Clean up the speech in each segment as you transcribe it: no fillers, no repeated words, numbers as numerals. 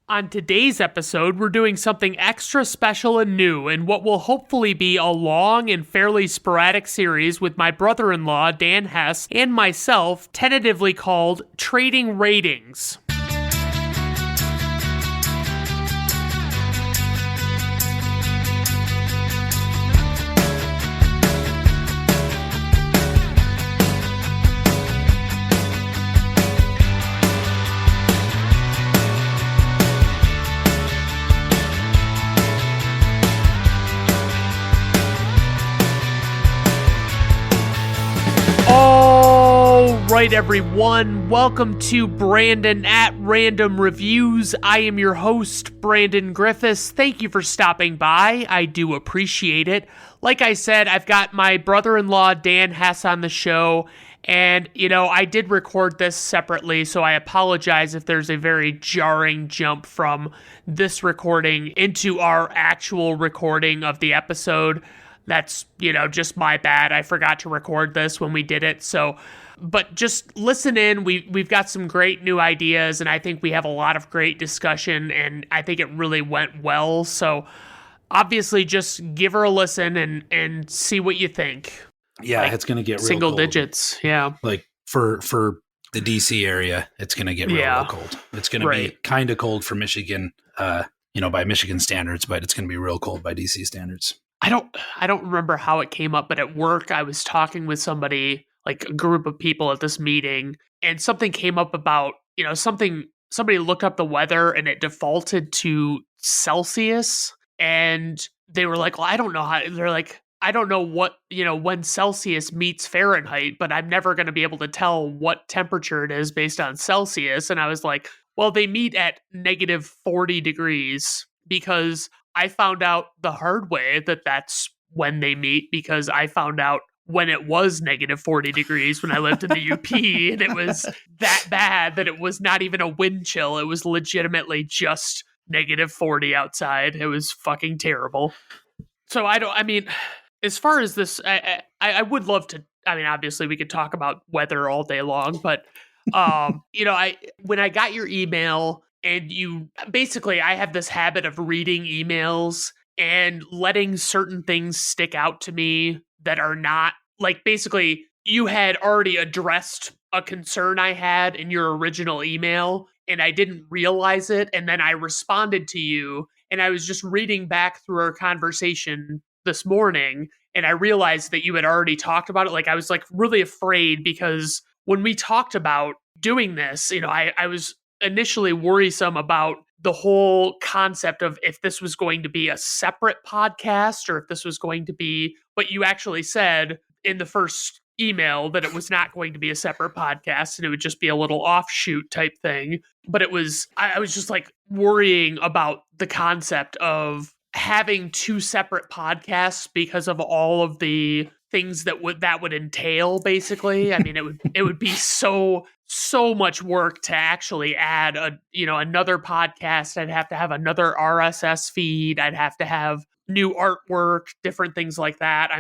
On today's episode, we're doing something extra special and new in what will hopefully be a long and fairly sporadic series with my brother-in-law, Dan Hess, and myself, tentatively called Trading Ratings. Right, everyone, welcome to Brandon at Random Reviews. I am your host, Brandon Griffiths. Thank you for stopping by. I do appreciate it. Like I said, I've got my brother-in-law, Dan Hess, on the show, and, I did record this separately, so I apologize if there's a very jarring jump from this recording into our actual recording of the episode. That's, just my bad. I forgot to record this when we did it, but just listen in. We've got some great new ideas, and I think we have a lot of great discussion, and I think it really went well. So obviously just give her a listen and see what you think. Yeah, it's going to get real single cold. Digits. Yeah. Like for the DC area, it's going to get real cold. It's going to be kind of cold for Michigan, by Michigan standards, but it's going to be real cold by DC standards. I don't remember how it came up, but at work I was talking with somebody, like a group of people at this meeting, and something came up about, somebody looked up the weather and it defaulted to Celsius, and they were like, well, I don't know how, they're like, I don't know what, when Celsius meets Fahrenheit, but I'm never going to be able to tell what temperature it is based on Celsius. And I was like, well, they meet at negative 40 degrees because I found out the hard way that that's when they meet, because I found out when it was negative 40 degrees when I lived in the UP, and it was that bad that it was not even a wind chill. It was legitimately just negative 40 outside. It was fucking terrible. So as far as this, I would love to, obviously we could talk about weather all day long, but, when I got your email, and I have this habit of reading emails and letting certain things stick out to me that are not, like, basically, you had already addressed a concern I had in your original email, and I didn't realize it, and then I responded to you, and I was just reading back through our conversation this morning, and I realized that you had already talked about it. Like, I was, like, really afraid, because when we talked about doing this, I was initially worrisome about the whole concept of if this was going to be a separate podcast or if this was going to be, but you actually said in the first email that it was not going to be a separate podcast and it would just be a little offshoot type thing. But I was just like worrying about the concept of having two separate podcasts because of all of the things that would entail, basically. It would be so much work to actually add another podcast. I'd have to have another RSS feed. I'd have to have new artwork, different things like that.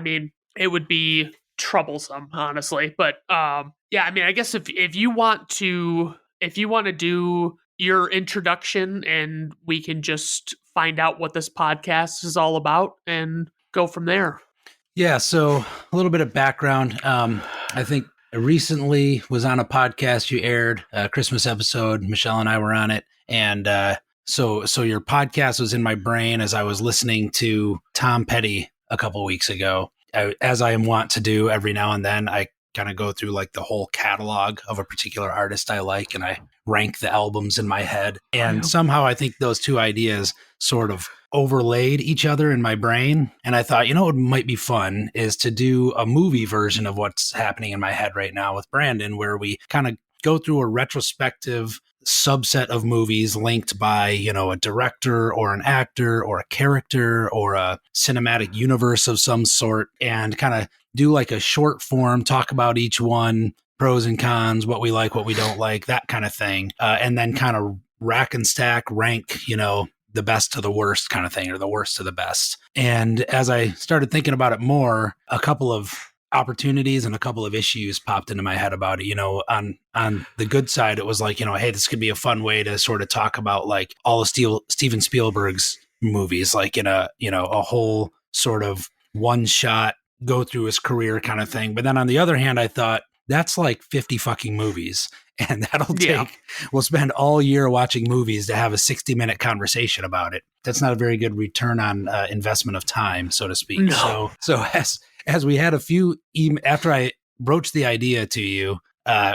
It would be troublesome, honestly. But I guess if you want to do your introduction, and we can just find out what this podcast is all about and go from there. Yeah, so a little bit of background. I think I recently was on a podcast you aired, a Christmas episode. Michelle and I were on it. And so your podcast was in my brain as I was listening to Tom Petty a couple of weeks ago. As I am wont to do every now and then, I kind of go through like the whole catalog of a particular artist I like, and I rank the albums in my head. And somehow I think those two ideas sort of overlaid each other in my brain. And I thought, what might be fun is to do a movie version of what's happening in my head right now with Brandon, where we kind of go through a retrospective subset of movies linked by, a director or an actor or a character or a cinematic universe of some sort, and kind of do like a short form, talk about each one, pros and cons, what we like, what we don't like, that kind of thing. And then kind of rack and stack, rank, the best to the worst kind of thing, or the worst to the best. And as I started thinking about it more, a couple of opportunities and a couple of issues popped into my head about it. On the good side, it was like, hey, this could be a fun way to sort of talk about like all of Steven Spielberg's movies, like in a whole sort of one shot go through his career kind of thing. But then on the other hand, I thought that's like 50 fucking movies. And that'll we'll spend all year watching movies to have a 60-minute conversation about it. That's not a very good return on investment of time, so to speak. No. So as we had a few, after I broached the idea to you,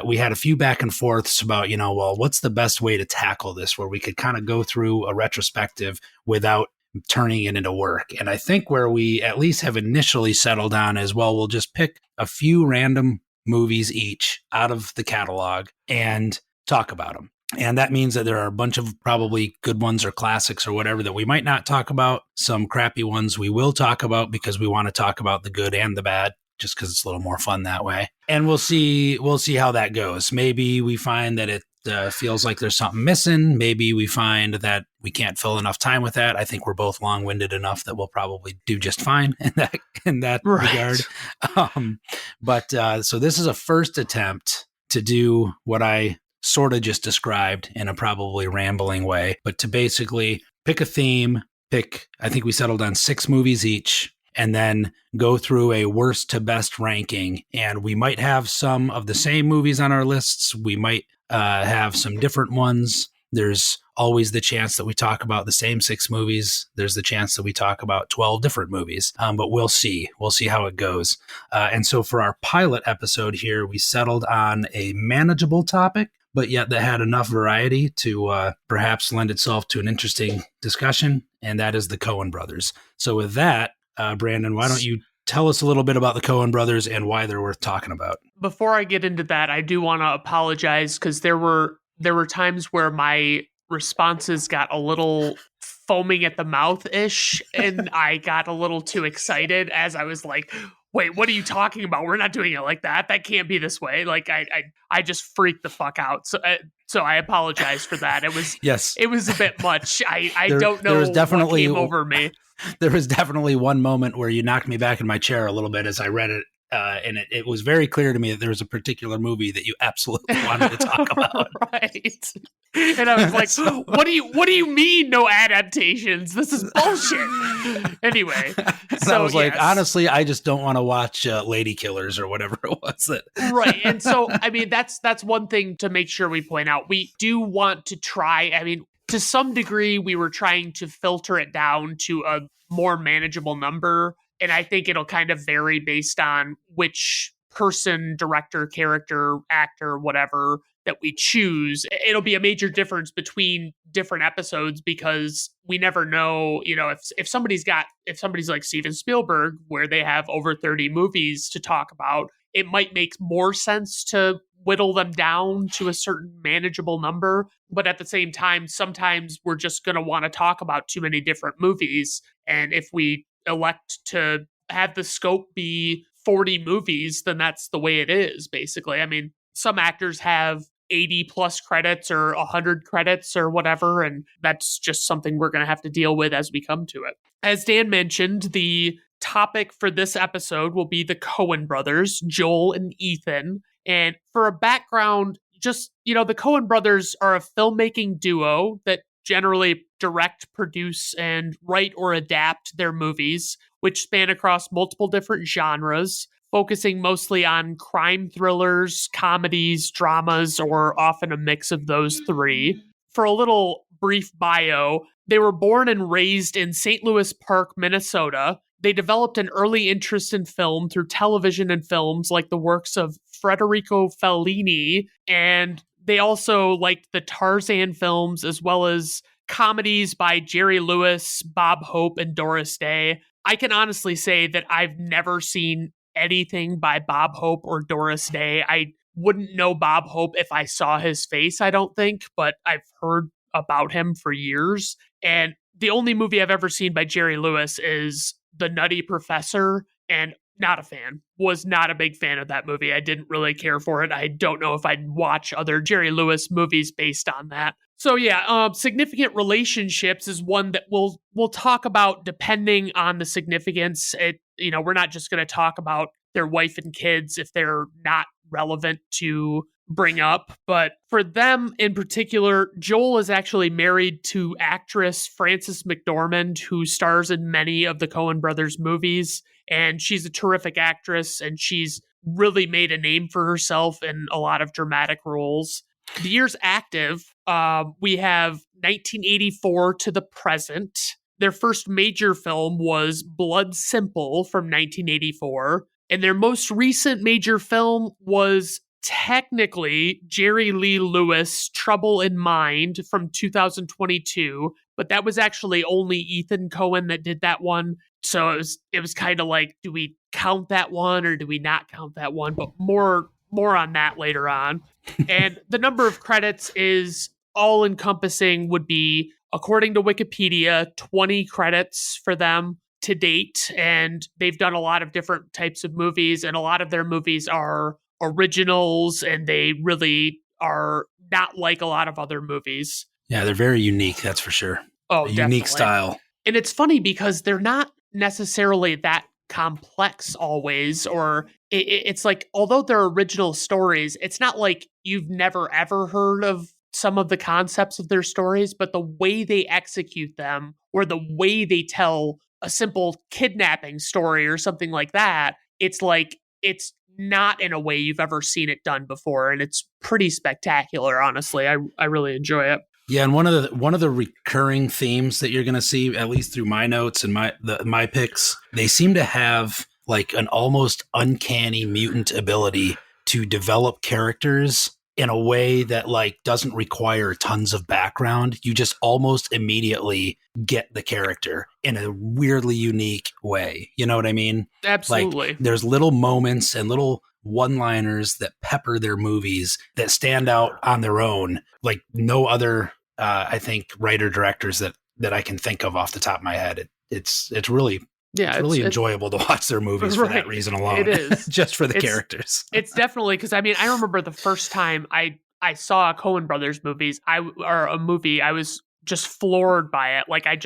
we had a few back and forths about, well, what's the best way to tackle this where we could kind of go through a retrospective without turning it into work. And I think where we at least have initially settled on is, well, we'll just pick a few random movies each out of the catalog and talk about them. And that means that there are a bunch of probably good ones or classics or whatever that we might not talk about. Some crappy ones we will talk about because we want to talk about the good and the bad, just because it's a little more fun that way. And we'll see how that goes. Maybe we find that it feels like there's something missing. Maybe we find that we can't fill enough time with that. I think we're both long-winded enough that we'll probably do just fine in that regard. So this is a first attempt to do what I sort of just described in a probably rambling way, but to basically pick a theme, I think we settled on 6 movies each, and then go through a worst to best ranking. And we might have some of the same movies on our lists. We might have some different ones. There's always the chance that we talk about the same 6 movies. There's the chance that we talk about 12 different movies, but we'll see. We'll see how it goes. And so for our pilot episode here, we settled on a manageable topic, but yet that had enough variety to perhaps lend itself to an interesting discussion, and that is the Coen Brothers. So with that, Brandon, why don't you tell us a little bit about the Coen Brothers and why they're worth talking about? Before I get into that, I do want to apologize because there were times where my responses got a little foaming at the mouth-ish, and I got a little too excited as I was like, wait, what are you talking about? We're not doing it like that. That can't be this way. Like I just freaked the fuck out. So I apologize for that. It was It was a bit much. I don't know what came over me. There was definitely one moment where you knocked me back in my chair a little bit as I read it. And it was very clear to me that there was a particular movie that you absolutely wanted to talk about. Right. And I was like, what do you mean no adaptations? This is bullshit. Anyway. And I was like, honestly, I just don't want to watch Lady Killers or whatever it was. Right. And so, I mean, that's one thing to make sure we point out. We do want to try, I mean, to some degree, we were trying to filter it down to a more manageable number. And I think it'll kind of vary based on which person, director, character, actor, whatever that we choose. It'll be a major difference between different episodes because we never know, if somebody's like Steven Spielberg, where they have over 30 movies to talk about, it might make more sense to whittle them down to a certain manageable number. But at the same time, sometimes we're just going to want to talk about too many different movies. And if we elect to have the scope be 40 movies, then that's the way it is, basically. I mean, some actors have 80 plus credits or 100 credits or whatever, and that's just something we're going to have to deal with as we come to it. As Dan mentioned, the topic for this episode will be the Coen brothers, Joel and Ethan. And for a background, just, the Coen brothers are a filmmaking duo that generally direct, produce, and write or adapt their movies, which span across multiple different genres, focusing mostly on crime thrillers, comedies, dramas, or often a mix of those 3. For a little brief bio, they were born and raised in St. Louis Park, Minnesota. They developed an early interest in film through television and films like the works of Federico Fellini, and they also liked the Tarzan films as well as comedies by Jerry Lewis, Bob Hope, and Doris Day. I can honestly say that I've never seen anything by Bob Hope or Doris Day. I wouldn't know Bob Hope if I saw his face, I don't think, but I've heard about him for years. And the only movie I've ever seen by Jerry Lewis is The Nutty Professor, and not a fan. Was not a big fan of that movie. I didn't really care for it. I don't know if I'd watch other Jerry Lewis movies based on that. So yeah, significant relationships is one that we'll talk about depending on the significance. We're not just going to talk about their wife and kids if they're not relevant to bring up. But for them in particular, Joel is actually married to actress Frances McDormand, who stars in many of the Coen Brothers movies. And she's a terrific actress, and she's really made a name for herself in a lot of dramatic roles. The years active, we have 1984 to the present. Their first major film was Blood Simple from 1984. And their most recent major film was technically Jerry Lee Lewis' Trouble in Mind from 2022, but that was actually only Ethan Coen that did that one. So it was kind of like, do we count that one or do we not count that one? But more on that later on. And the number of credits is all encompassing, would be, according to Wikipedia, 20 credits for them to date. And they've done a lot of different types of movies, and a lot of their movies are originals, and they really are not like a lot of other movies. Yeah, they're very unique, that's for sure. Oh, a unique style. And it's funny because they're not necessarily that complex always, or it's like, although they're original stories, it's not like you've never ever heard of some of the concepts of their stories, but the way they execute them, or the way they tell a simple kidnapping story or something like that, it's like, it's not in a way you've ever seen it done before, and it's pretty spectacular. Honestly, I really enjoy it. Yeah, and one of the recurring themes that you're going to see, at least through my notes and my picks, they seem to have like an almost uncanny mutant ability to develop characters in a way that like doesn't require tons of background. You just almost immediately get the character in a weirdly unique way. You know what I mean? Absolutely. Like, there's little moments and little one-liners that pepper their movies that stand out on their own, like no other, I think, writer-directors that I can think of off the top of my head. It's really... Yeah, it's really enjoyable to watch their movies for that reason alone. It is. Just for the characters. It's definitely, because I mean, I remember the first time I saw a Coen Brothers movies, or a movie, I was just floored by it. Like I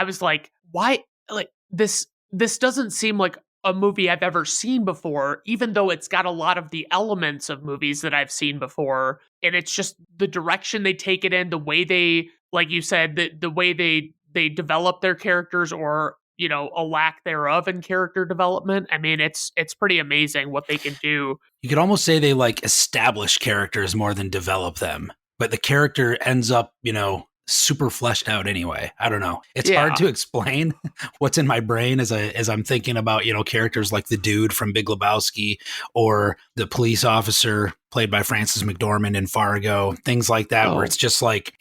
was like, why? Like this doesn't seem like a movie I've ever seen before, even though it's got a lot of the elements of movies that I've seen before. And it's just the direction they take it in, the way they, like you said, the way they develop their characters, or you know, a lack thereof in character development. I mean, it's pretty amazing what they can do. You could almost say they like establish characters more than develop them, but the character ends up, you know, super fleshed out anyway. I don't know. It's hard to explain what's in my brain as I'm thinking about, you know, characters like the dude from Big Lebowski, or the police officer played by Frances McDormand in Fargo, things like that, where it's just like,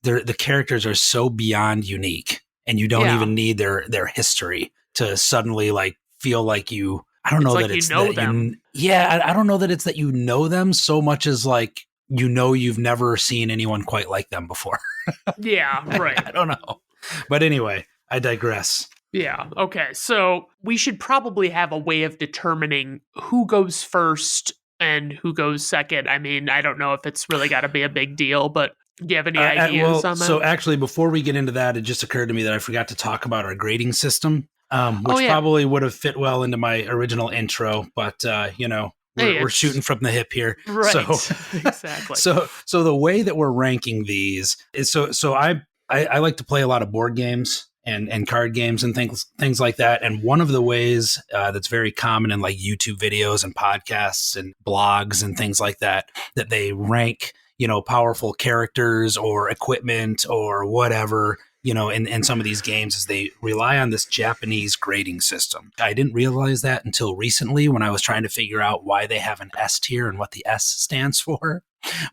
the characters are so beyond unique. And you don't even need their history to suddenly like feel like you. I don't know that it's that them. I don't know that it's that you know them so much as like, you know, you've never seen anyone quite like them before. Yeah, right. I don't know, but anyway, I digress. Yeah. Okay. So we should probably have a way of determining who goes first and who goes second. I mean, I don't know if it's really got to be a big deal, but do you have any ideas on that? So actually, before we get into that, it just occurred to me that I forgot to talk about our grading system, which probably would have fit well into my original intro. But, you know, we're shooting from the hip here. Right. So, exactly. So the way that we're ranking these is so I like to play a lot of board games and card games and things like that. And one of the ways that's very common in like YouTube videos and podcasts and blogs and things like that they rank, you know, powerful characters or equipment or whatever, you know, in some of these games, is they rely on this Japanese grading system. I didn't realize that until recently when I was trying to figure out why they have an S tier and what the S stands for.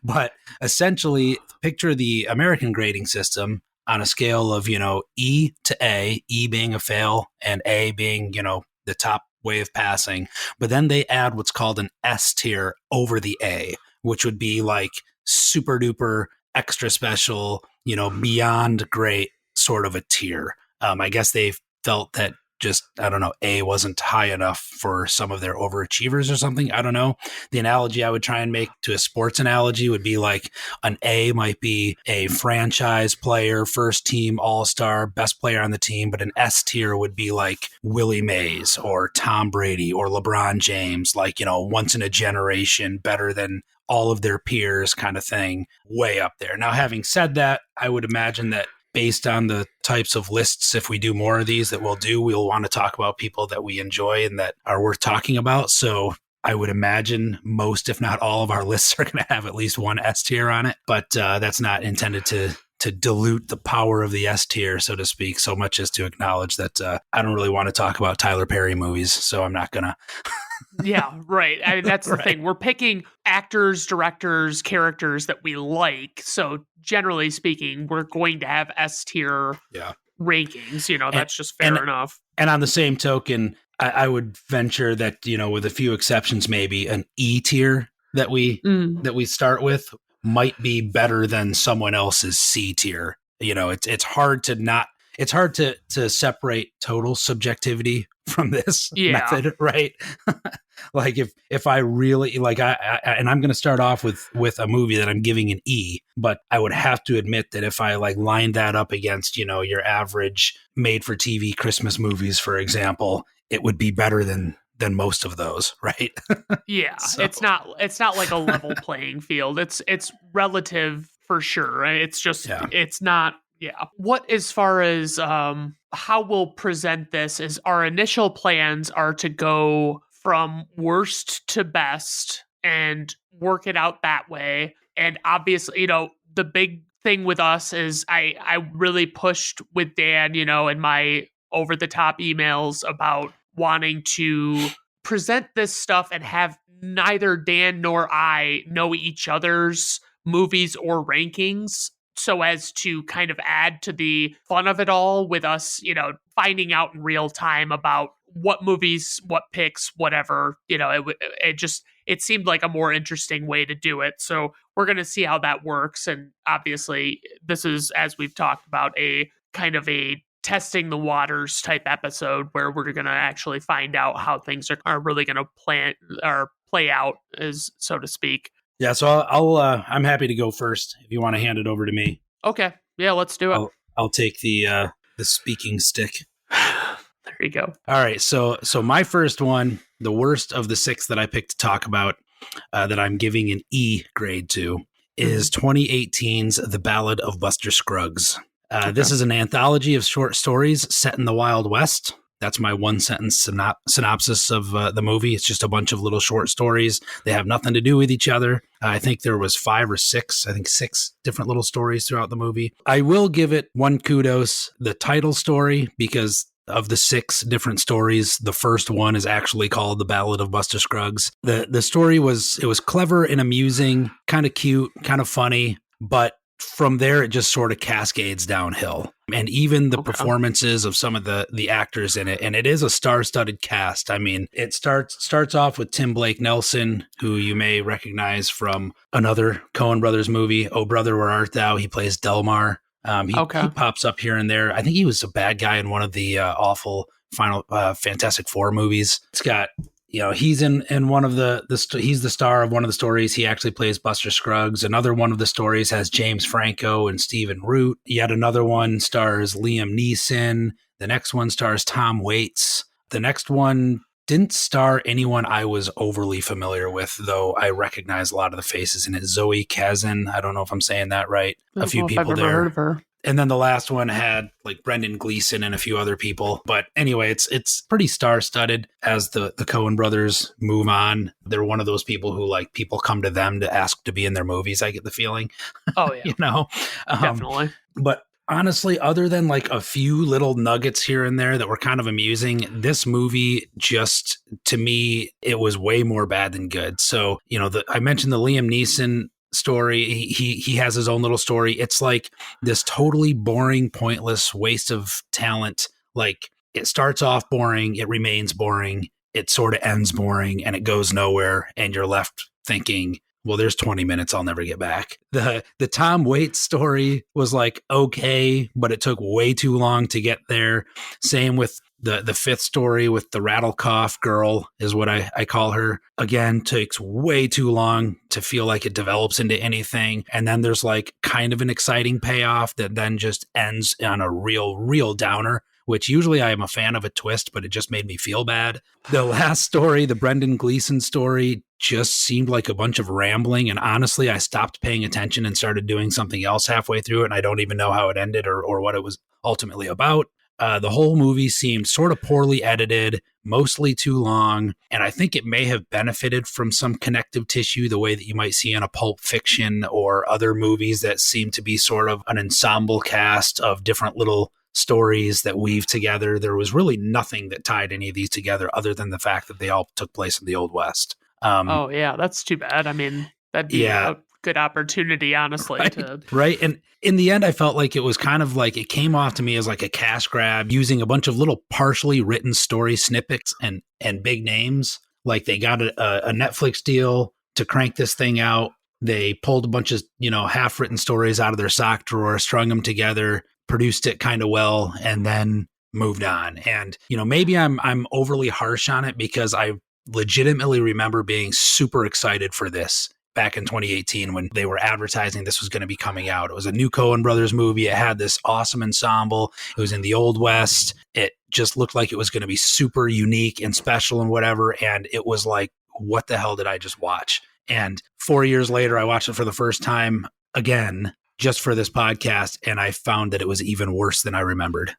But essentially, picture the American grading system on a scale of, you know, E to A, E being a fail and A being, you know, the top way of passing. But then they add what's called an S tier over the A, which would be like super duper extra special, you know, beyond great sort of a tier. I guess they felt that just, I don't know, A wasn't high enough for some of their overachievers or something. I don't know. The analogy I would try and make to a sports analogy would be like an A might be a franchise player, first team all-star, best player on the team, but an S tier would be like Willie Mays or Tom Brady or LeBron James, like, once in a generation, better than all of their peers kind of thing, way up there. Now, having said that, I would imagine that based on the types of lists, if we do more of these that we'll want to talk about people that we enjoy and that are worth talking about. So I would imagine most, if not all of our lists are going to have at least one S tier on it, but that's not intended to dilute the power of the S tier, so to speak, so much as to acknowledge that I don't really want to talk about Tyler Perry movies, so I'm not going to. Yeah, right. I mean, that's the thing. We're picking actors, directors, characters that we like. So generally speaking, we're going to have S tier rankings. That's just fair enough. And on the same token, I would venture that, with a few exceptions, maybe an E tier that we start with might be better than someone else's C tier. It's hard to separate total subjectivity from this method, right? Like if I really like, and I'm going to start off with a movie that I'm giving an E, but I would have to admit that if I like lined that up against, your average made for TV Christmas movies, for example, it would be better than most of those, right? Yeah. So. It's not like a level playing field. It's relative for sure. Right? It's just, it's not. Yeah. What, as far as how we'll present this, is our initial plans are to go from worst to best and work it out that way. And obviously, the big thing with us is I really pushed with Dan, in my over the top emails about wanting to present this stuff and have neither Dan nor I know each other's movies or rankings, so as to kind of add to the fun of it all with us, finding out in real time about what movies, what picks, whatever, it seemed like a more interesting way to do it. So we're going to see how that works. And obviously this is, as we've talked about, a kind of a testing the waters type episode where we're going to actually find out how things are really going to play out, as so to speak. Yeah, so I'm happy to go first if you want to hand it over to me. Okay, yeah, let's do it. I'll take the speaking stick. There you go. All right, so my first one, the worst of the 6 that I picked to talk about, that I'm giving an E grade to, is 2018's The Ballad of Buster Scruggs. This is an anthology of short stories set in the Wild West. That's my one-sentence synopsis of the movie. It's just a bunch of little short stories. They have nothing to do with each other. I think there was 5 or 6, 6 different little stories throughout the movie. I will give it one kudos, the title story, because of the 6 different stories, the first one is actually called The Ballad of Buster Scruggs. The story was clever and amusing, kind of cute, kind of funny, but from there, it just sort of cascades downhill. And even the performances of some of the actors in it, and it is a star-studded cast. I mean, it starts off with Tim Blake Nelson, who you may recognize from another Coen Brothers movie, Oh Brother, Where Art Thou? He plays Delmar. He pops up here and there. I think he was a bad guy in one of the awful final Fantastic Four movies. It's got... he's in one of he's the star of one of the stories. He actually plays Buster Scruggs. Another one of the stories has James Franco and Stephen Root. Yet another one stars Liam Neeson. The next one stars Tom Waits. The next one didn't star anyone I was overly familiar with, though I recognize a lot of the faces in it. Zoe Kazan. I don't know if I'm saying that right. A few people I've never heard of her. And then the last one had like Brendan Gleeson and a few other people. But anyway, it's pretty star-studded as the Coen brothers move on. They're one of those people who like people come to them to ask to be in their movies. I get the feeling. Oh, yeah. Definitely. But honestly, other than like a few little nuggets here and there that were kind of amusing, this movie just, to me, it was way more bad than good. So, I mentioned the Liam Neeson story. He has his own little story. It's like this totally boring, pointless waste of talent. Like, it starts off boring, it remains boring, it sort of ends boring, and it goes nowhere, and you're left thinking, well, there's 20 minutes I'll never get back. The Tom Waits story was like okay, but it took way too long to get there. Same with the fifth story with the Rattlecough girl is what I call her. Again, takes way too long to feel like it develops into anything. And then there's like kind of an exciting payoff that then just ends on a real downer, which usually I am a fan of a twist, but it just made me feel bad. The last story, the Brendan Gleeson story, just seemed like a bunch of rambling. And honestly, I stopped paying attention and started doing something else halfway through it. And I don't even know how it ended or what it was ultimately about. The whole movie seemed sort of poorly edited, mostly too long, and I think it may have benefited from some connective tissue the way that you might see in a Pulp Fiction or other movies that seem to be sort of an ensemble cast of different little stories that weave together. There was really nothing that tied any of these together other than the fact that they all took place in the Old West. Oh, yeah, that's too bad. I mean, that'd be a good opportunity, honestly. Right. And in the end, I felt like it was kind of like it came off to me as like a cash grab using a bunch of little partially written story snippets and big names. Like they got a Netflix deal to crank this thing out. They pulled a bunch of, half written stories out of their sock drawer, strung them together, produced it kind of well, and then moved on. And, maybe I'm overly harsh on it because I legitimately remember being super excited for this back in 2018 when they were advertising this was going to be coming out. It was a new Coen Brothers movie. It had this awesome ensemble. It was in the Old West. It just looked like it was going to be super unique and special and whatever. And it was like, what the hell did I just watch? And 4 years later, I watched it for the first time again, just for this podcast. And I found that it was even worse than I remembered.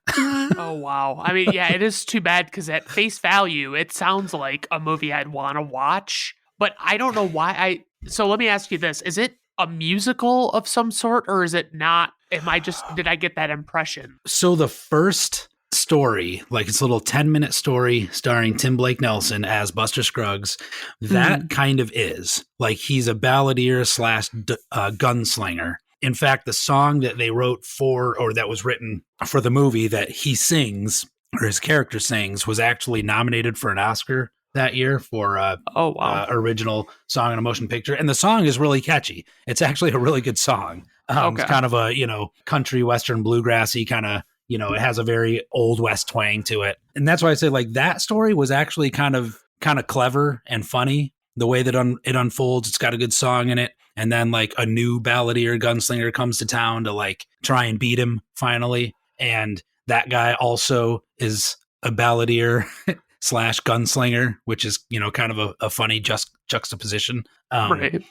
Oh, wow. I mean, yeah, it is too bad because at face value, it sounds like a movie I'd want to watch, but I don't know why So let me ask you this. Is it a musical of some sort or is it not? Did I get that impression? So the first story, like it's a little 10-minute story starring Tim Blake Nelson as Buster Scruggs, that kind of is. Like he's a balladeer / gunslinger. In fact, the song that they wrote that was written for the movie that he sings, or his character sings, was actually nominated for an Oscar that year for original song in a motion picture. And the song is really catchy. It's actually a really good song. It's kind of a, country western bluegrassy kind of, it has a very Old West twang to it. And that's why I say like that story was actually kind of clever and funny. The way that it unfolds, it's got a good song in it. And then like a new balladeer gunslinger comes to town to like try and beat him finally. And that guy also is a balladeer / gunslinger, which is, kind of a funny juxtaposition. Right.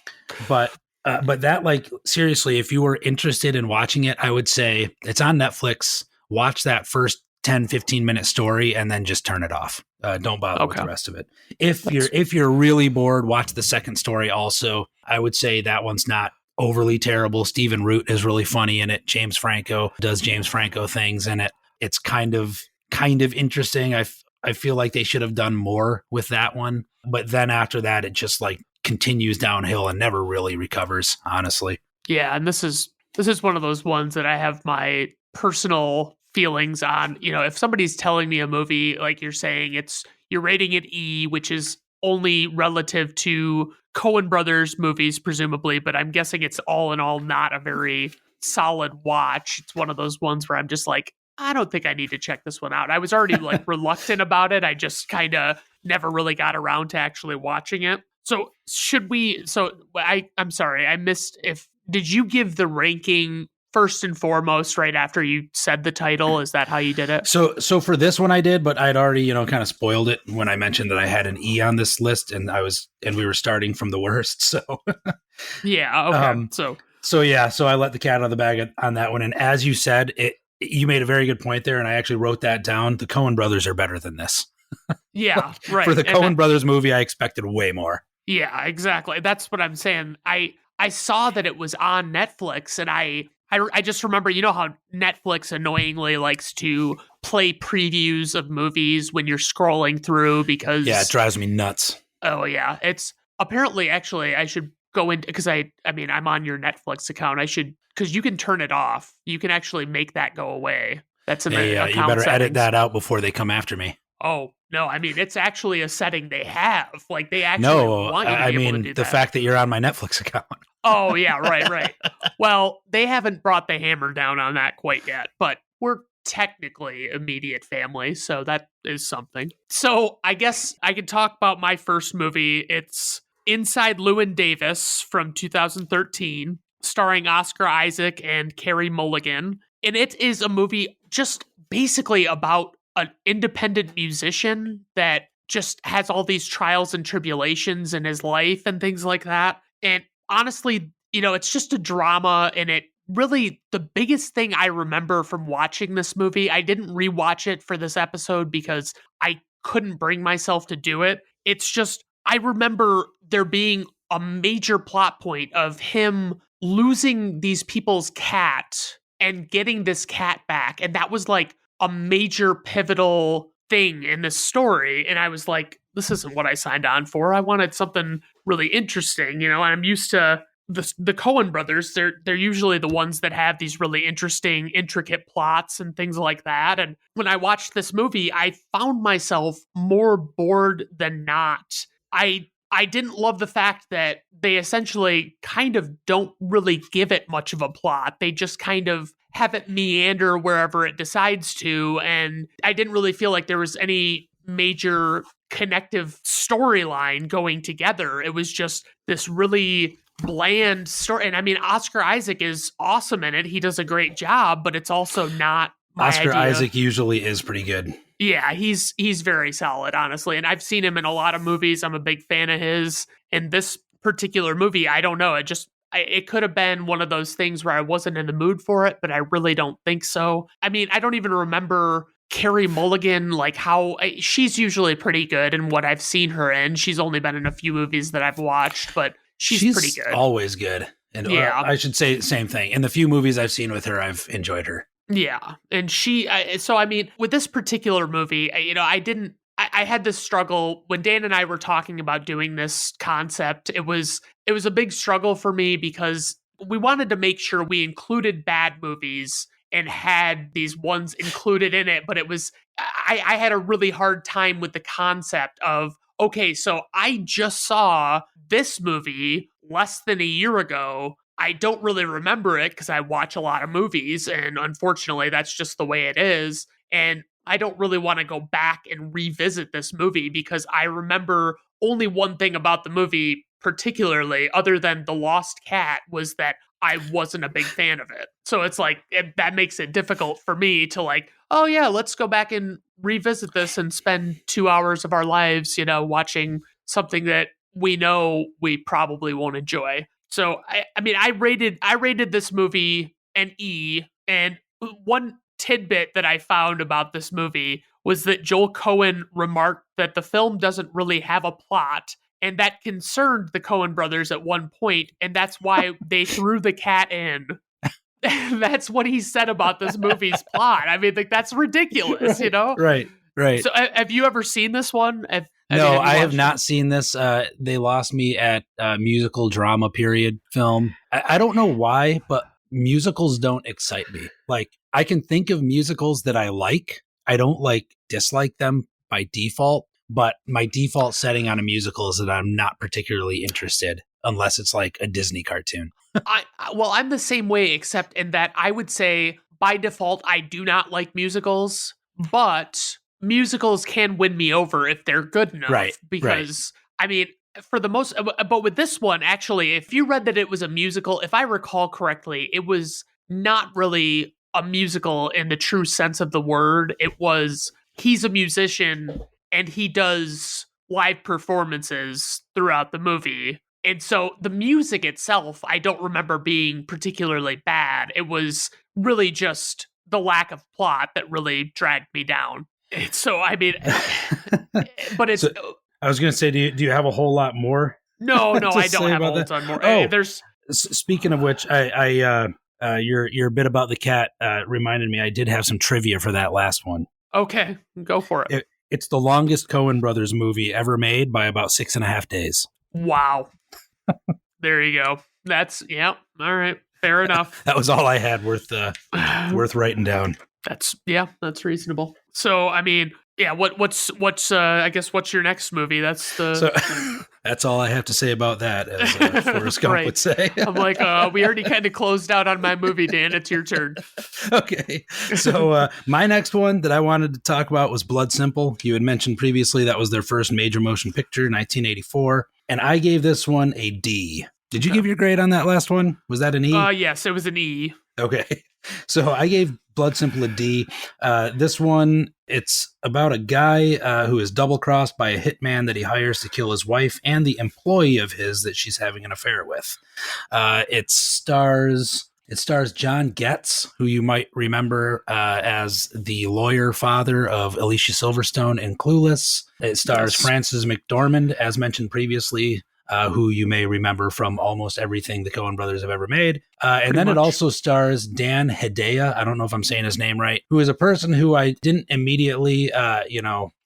But that, like, seriously, if you were interested in watching it, I would say it's on Netflix. Watch that first 10, 15-minute story and then just turn it off. Don't bother with the rest of it. If you're really bored, watch the second story also. I would say that one's not overly terrible. Stephen Root is really funny in it. James Franco does James Franco things in it. It's kind of interesting. I feel like they should have done more with that one. But then after that, it just like continues downhill and never really recovers, honestly. Yeah, and this is one of those ones that I have my personal feelings on. If somebody's telling me a movie, like you're saying, you're rating it E, which is only relative to Coen Brothers movies, presumably, but I'm guessing it's all in all not a very solid watch. It's one of those ones where I'm just like, I don't think I need to check this one out. I was already like reluctant about it. I just kind of never really got around to actually watching it. So I'm sorry, I missed did you give the ranking first and foremost right after you said the title? Is that how you did it? So for this one I did, but I'd already, kind of spoiled it when I mentioned that I had an E on this list and we were starting from the worst. So yeah. Okay. So I let the cat out of the bag on that one. And as you said, you made a very good point there, and I actually wrote that down. The Coen Brothers are better than this. Yeah, right. For the Coen Brothers movie, I expected way more. Yeah, exactly. That's what I'm saying. I saw that it was on Netflix, and I just remember, how Netflix annoyingly likes to play previews of movies when you're scrolling through because... Yeah, it drives me nuts. Oh, yeah. It's apparently, actually, I should go into... Because I'm on your Netflix account. I should... Because you can turn it off. You can actually make that go away. That's in the account you better settings. edit that out before they come after me. Oh, no, I mean, it's actually a setting they have. Like, they actually No, want you to I be able to mean do the that. fact that you're on my Netflix account. Oh, yeah, right, right. Well, they haven't brought the hammer down on that quite yet, but we're technically immediate family, so that is something. So I guess I could talk about my first movie. It's Inside Llewyn Davis from 2013, starring Oscar Isaac and Carey Mulligan. And it is a movie just basically about an independent musician that just has all these trials and tribulations in his life and things like that. And honestly, it's just a drama, and it really, the biggest thing I remember from watching this movie, I didn't rewatch it for this episode because I couldn't bring myself to do it. It's just, I remember there being a major plot point of him losing these people's cat and getting this cat back. And that was like a major pivotal thing in this story. And I was like, this isn't what I signed on for. I wanted something really interesting, and I'm used to the Coen Brothers. They're usually the ones that have these really interesting, intricate plots and things like that. And when I watched this movie, I found myself more bored than not. I didn't love the fact that they essentially kind of don't really give it much of a plot. They just kind of have it meander wherever it decides to, and I didn't really feel like there was any major connective storyline going together. It was just this really bland story. And I mean, Oscar Isaac is awesome in it. He does a great job, but it's also not my Oscar idea. Isaac usually is pretty good. Yeah, he's very solid, honestly. And I've seen him in a lot of movies. I'm a big fan of his. In this particular movie, I don't know. It could have been one of those things where I wasn't in the mood for it, but I really don't think so. I mean, I don't even remember Carey Mulligan, like how she's usually pretty good in what I've seen her in. She's only been in a few movies that I've watched, but she's pretty good. Always good. And yeah, I should say the same thing. In the few movies I've seen with her, I've enjoyed her. Yeah. And so I mean, with this particular movie, I had this struggle when Dan and I were talking about doing this concept. It was a big struggle for me because we wanted to make sure we included bad movies and had these ones included in it. But I had a really hard time with the concept of, okay, so I just saw this movie less than a year ago. I don't really remember it because I watch a lot of movies, and unfortunately, that's just the way it is. And I don't really want to go back and revisit this movie because I remember only one thing about the movie, particularly, other than the lost cat, was that I wasn't a big fan of it. So it's like, that makes it difficult for me to like, oh yeah, let's go back and revisit this and spend 2 hours of our lives, watching something that we know we probably won't enjoy. So I mean, I rated this movie an E, and one tidbit that I found about this movie was that Joel Coen remarked that the film doesn't really have a plot, and that concerned the Coen brothers at one point, and that's why they threw the cat in. That's what he said about this movie's plot. I mean, like, that's ridiculous, Right. So have you ever seen this one? No, I have not seen this. They lost me at musical drama period film. I don't know why, but musicals don't excite me. Like, I can think of musicals that I like. I don't dislike them by default, but my default setting on a musical is that I'm not particularly interested unless it's like a Disney cartoon. I'm the same way, except in that I would say by default, I do not like musicals, but musicals can win me over if they're good enough. Right. Because, I mean, for the most, but with this one, actually, if you read that it was a musical, if I recall correctly, it was not really a musical in the true sense of the word. It was, he's a musician and he does live performances throughout the movie. And so the music itself, I don't remember being particularly bad. It was really just the lack of plot that really dragged me down. So, I mean, but it's... So, I was going to say, do you have a whole lot more? No, I don't have a whole ton more. Oh, there's... Speaking of which, your bit about the cat reminded me I did have some trivia for that last one. Okay, go for it. It's the longest Coen Brothers movie ever made by about 6.5 days. Wow. There you go. That's, yeah, all right. Fair enough. That was all I had worth writing down. That's reasonable. So, I mean, Yeah, what's I guess what's your next movie? That's the So that's all I have to say about that, as Forrest Gump right. would say. I'm like, we already kind of closed out on my movie, Dan. It's your turn. Okay. So my next one that I wanted to talk about was Blood Simple. You had mentioned previously that was their first major motion picture, 1984. And I gave this one a D. Did you Okay. give your grade on that last one? Was that an E? Yes, it was an E. Okay. So I gave Blood Simple a D. This one, it's about a guy who is double crossed by a hitman that he hires to kill his wife and the employee of his that she's having an affair with. It stars John Getz, who you might remember as the lawyer father of Alicia Silverstone in Clueless. It stars Frances McDormand, as mentioned previously, who you may remember from almost everything the Coen Brothers have ever made. And then it also stars Dan Hedaya. I don't know if I'm saying his name right, who is a person who I didn't immediately,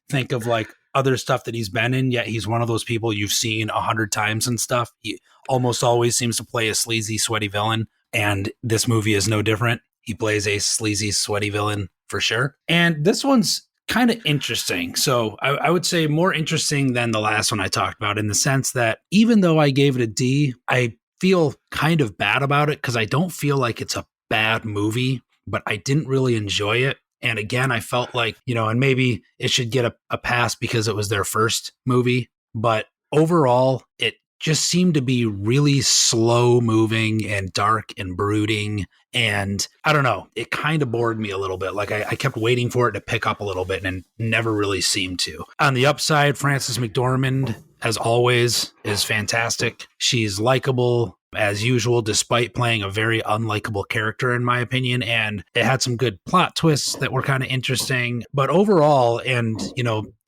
think of like other stuff that he's been in, yet he's one of those people you've seen 100 times and stuff. He almost always seems to play a sleazy, sweaty villain. And this movie is no different. He plays a sleazy, sweaty villain for sure. And this one's kind of interesting. So I would say more interesting than the last one I talked about, in the sense that even though I gave it a D, I feel kind of bad about it because I don't feel like it's a bad movie, but I didn't really enjoy it. And again, I felt like, and maybe it should get a pass because it was their first movie, but overall, it just seemed to be really slow moving and dark and brooding. And I don't know, it kind of bored me a little bit. Like I kept waiting for it to pick up a little bit and never really seemed to. On the upside, Frances McDormand, as always, is fantastic. She's likable as usual, despite playing a very unlikable character, in my opinion. And it had some good plot twists that were kind of interesting. But overall, and,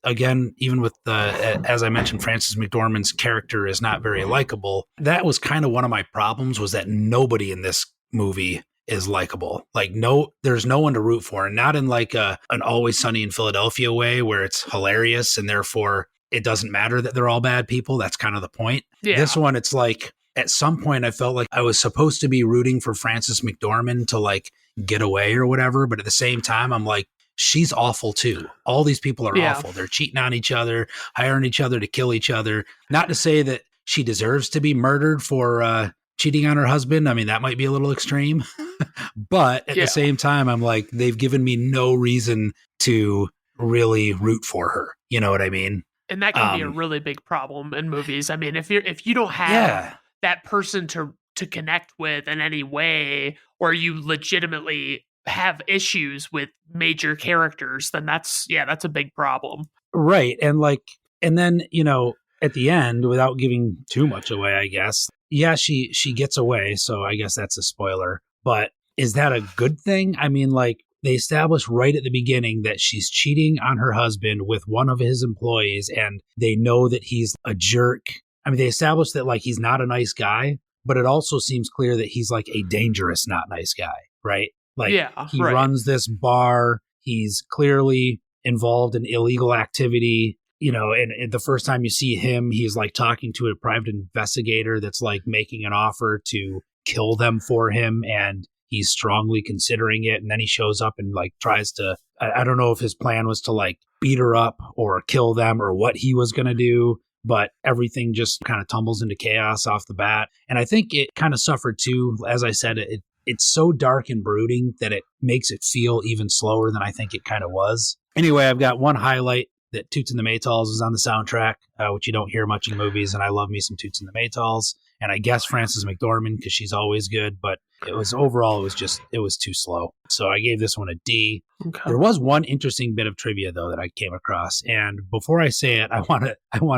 again, even with as I mentioned, Frances McDormand's character is not very likable. That was kind of one of my problems, was that nobody in this movie is likable. Like, there's no one to root for, and not in like an Always Sunny in Philadelphia way where it's hilarious and therefore it doesn't matter that they're all bad people. That's kind of the point. Yeah. This one, it's like at some point I felt like I was supposed to be rooting for Frances McDormand to like get away or whatever, but at the same time I'm like, she's awful too. All these people are awful. They're cheating on each other, hiring each other to kill each other. Not to say that she deserves to be murdered for cheating on her husband. I mean, that might be a little extreme. But at the same time, I'm like, they've given me no reason to really root for her. You know what I mean? And that can be a really big problem in movies. I mean, if you don't have that person to connect with in any way, or you legitimately have issues with major characters, then that's a big problem. Right. And then, at the end, without giving too much away, I guess, she gets away. So I guess that's a spoiler. But is that a good thing? I mean, like, they established right at the beginning that she's cheating on her husband with one of his employees, and they know that he's a jerk. I mean, they established that like he's not a nice guy, but it also seems clear that he's like a dangerous, not nice guy, right? Like, he runs this bar. He's clearly involved in illegal activity, and the first time you see him, he's like talking to a private investigator that's like making an offer to kill them for him, and he's strongly considering it. And then he shows up and like tries to, I don't know if his plan was to like beat her up or kill them or what he was going to do, but everything just kind of tumbles into chaos off the bat. And I think it kind of suffered too. As I said, it's so dark and brooding that it makes it feel even slower than I think it kind of was. Anyway, I've got one highlight, that Toots and the Maytals is on the soundtrack, which you don't hear much in movies, and I love me some Toots and the Maytals. And I guess Frances McDormand, because she's always good, but it was too slow. So I gave this one a D. Okay. There was one interesting bit of trivia though that I came across, and before I say it, I want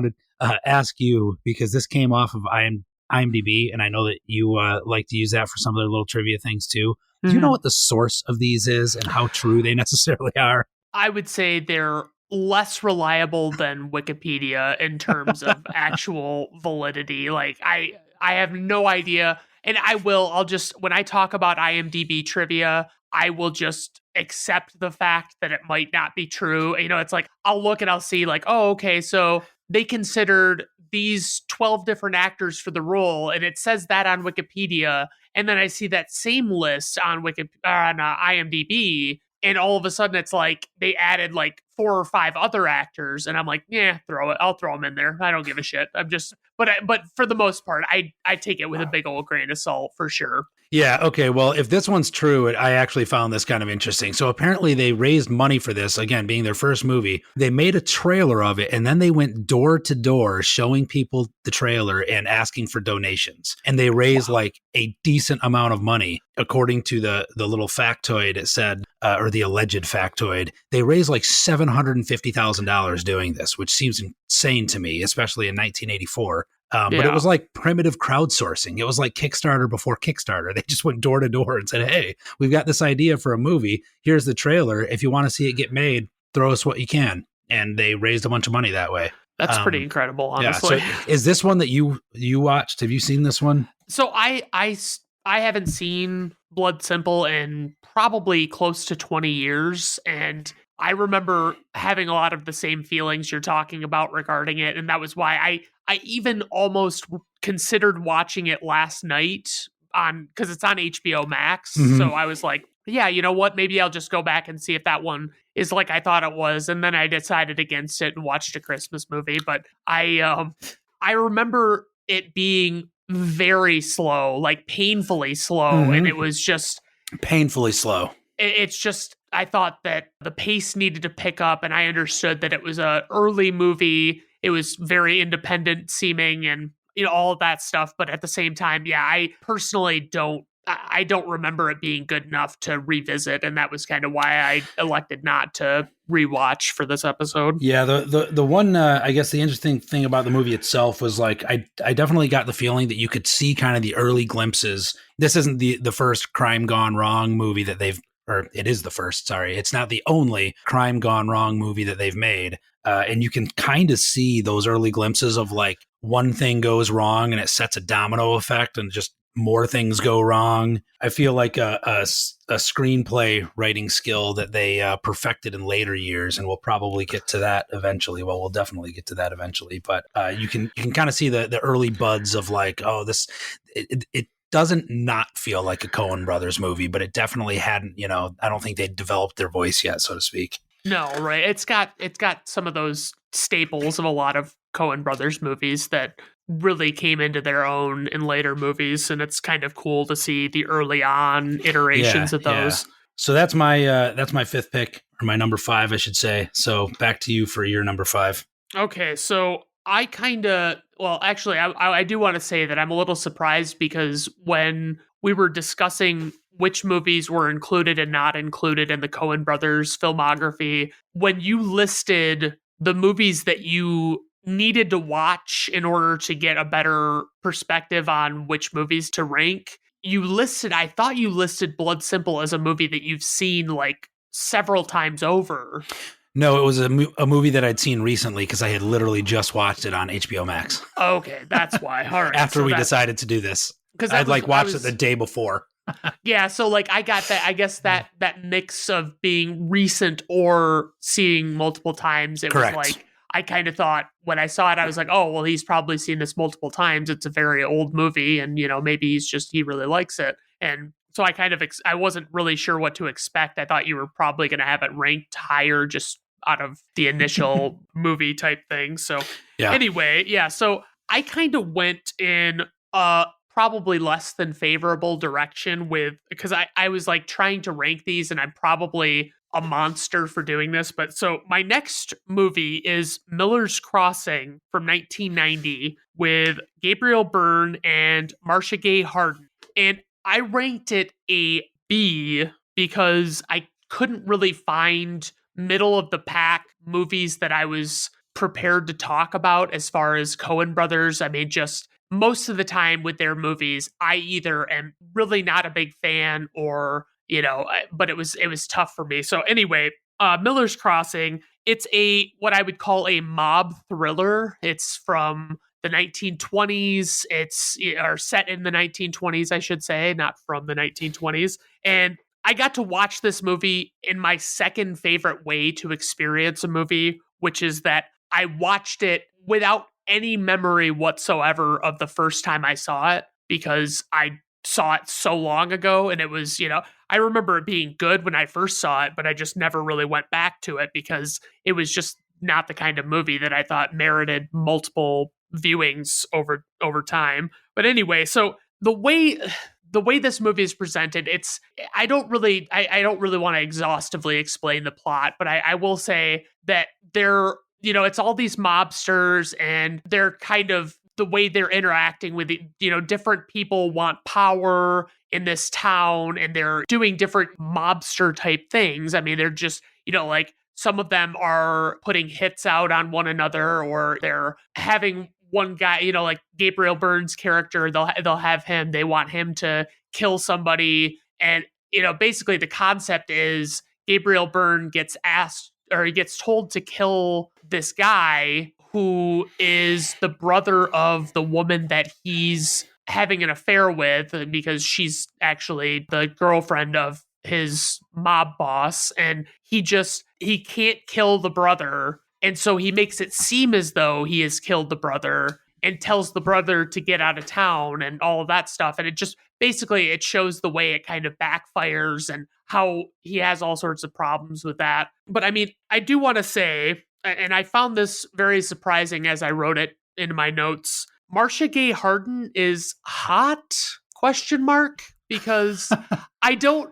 to ask you, because this came off of IMDb, and I know that you like to use that for some of their little trivia things too. Mm-hmm. Do you know what the source of these is and how true they necessarily are? I would say they're less reliable than Wikipedia in terms of actual validity. Like, I have no idea. And when I talk about IMDb trivia, I will just accept the fact that it might not be true. It's like, I'll look and I'll see like, oh, okay, so they considered these 12 different actors for the role, and it says that on Wikipedia. And then I see that same list on IMDb, and all of a sudden it's like they added like 4 or 5 other actors, and I'm like, yeah, throw it. I'll throw them in there. I don't give a shit. I'm just, but for the most part, I take it with a big old grain of salt for sure. Yeah. Okay. Well, if this one's true, I actually found this kind of interesting. So apparently they raised money for this, again, being their first movie. They made a trailer of it and then they went door to door showing people the trailer and asking for donations. And they raised like a decent amount of money. According to the little factoid, it said, or the alleged factoid, they raised like $750,000 doing this, which seems insane to me, especially in 1984. But it was like primitive crowdsourcing. It was like Kickstarter before Kickstarter. They just went door to door and said, hey, we've got this idea for a movie. Here's the trailer. If you want to see it get made, throw us what you can. And they raised a bunch of money that way. That's pretty incredible, honestly. Yeah, so is this one that you watched? Have you seen this one? So I haven't seen Blood Simple in probably close to 20 years. And I remember having a lot of the same feelings you're talking about regarding it. And that was why I even almost considered watching it last night because it's on HBO Max. Mhm. So I was like, yeah, you know what? Maybe I'll just go back and see if that one is like I thought it was. And then I decided against it and watched a Christmas movie. But I remember it being very slow, like painfully slow. And it was just painfully slow. It's just, I thought that the pace needed to pick up, and I understood that it was a early movie. It was very independent seeming and, you know, all of that stuff. But at the same time, yeah, I personally don't remember it being good enough to revisit. And that was kind of why I elected not to rewatch for this episode. Yeah, the one, I guess the interesting thing about the movie itself was like, I definitely got the feeling that you could see kind of the early glimpses. This isn't the first Crime Gone Wrong movie that they've, or it is the first, sorry. It's not the only Crime Gone Wrong movie that they've made. And you can kind of see those early glimpses of like one thing goes wrong and it sets a domino effect and just more things go wrong. I feel like a screenplay writing skill that they perfected in later years, and we'll probably get to that eventually. Well, we'll definitely get to that eventually. But you can kind of see the early buds of like, oh, this it doesn't not feel like a Coen Brothers movie, but it definitely hadn't. You know, I don't think they'd developed their voice yet, so to speak. No, right. It's got some of those staples of a lot of Coen Brothers movies that really came into their own in later movies, and it's kind of cool to see the early on iterations of those. Yeah. So that's my fifth pick, or my number 5, I should say. So back to you for your number 5. Okay, so I kind of, well, actually, I do want to say that I'm a little surprised because when we were discussing which movies were included and not included in the Coen Brothers filmography, when you listed the movies that you needed to watch in order to get a better perspective on which movies to rank, I thought you listed Blood Simple as a movie that you've seen like several times over. No, it was a movie that I'd seen recently because I had literally just watched it on HBO Max. Okay, that's why. All right. After we decided to do this, because I'd watched it the day before. Yeah, so like I got that. I guess that mix of being recent or seeing multiple times. Correct. Was like I kind of thought when I saw it, I was like, oh well, he's probably seen this multiple times. It's a very old movie, and you know maybe he really likes it. And so I kind of I wasn't really sure what to expect. I thought you were probably going to have it ranked higher just out of the initial movie type thing. So anyway, yeah. So I kind of went in probably less than favorable direction because I was like trying to rank these, and I'm probably a monster for doing this. But so my next movie is Miller's Crossing from 1990 with Gabriel Byrne and Marcia Gay Harden. And I ranked it a B because I couldn't really find middle of the pack movies that I was prepared to talk about as far as Coen Brothers. I mean, just most of the time with their movies, I either am really not a big fan or, you know, but it was tough for me. So anyway, Miller's Crossing, it's what I would call a mob thriller. It's from the 1920s. It's or set in the 1920s, I should say, not from the 1920s. And I got to watch this movie in my second favorite way to experience a movie, which is that I watched it without any memory whatsoever of the first time I saw it because I saw it so long ago. And it was, you know, I remember it being good when I first saw it, but I just never really went back to it because it was just not the kind of movie that I thought merited multiple viewings over time. But anyway, so the way this movie is presented, it's I don't really want to exhaustively explain the plot, but I will say that it's all these mobsters and they're kind of the way they're interacting with different people want power in this town and they're doing different mobster type things. I mean, they're just, like some of them are putting hits out on one another or they're having one guy, like Gabriel Byrne's character, they'll have him, they want him to kill somebody. And, basically the concept is Gabriel Byrne gets asked or he gets told to kill this guy who is the brother of the woman that he's having an affair with because she's actually the girlfriend of his mob boss. And he can't kill the brother. And so he makes it seem as though he has killed the brother and tells the brother to get out of town and all of that stuff. And it just basically it shows the way it kind of backfires and how he has all sorts of problems with that. But I mean, I do want to say, and I found this very surprising as I wrote it in my notes, Marcia Gay Harden is hot? Question mark, because I don't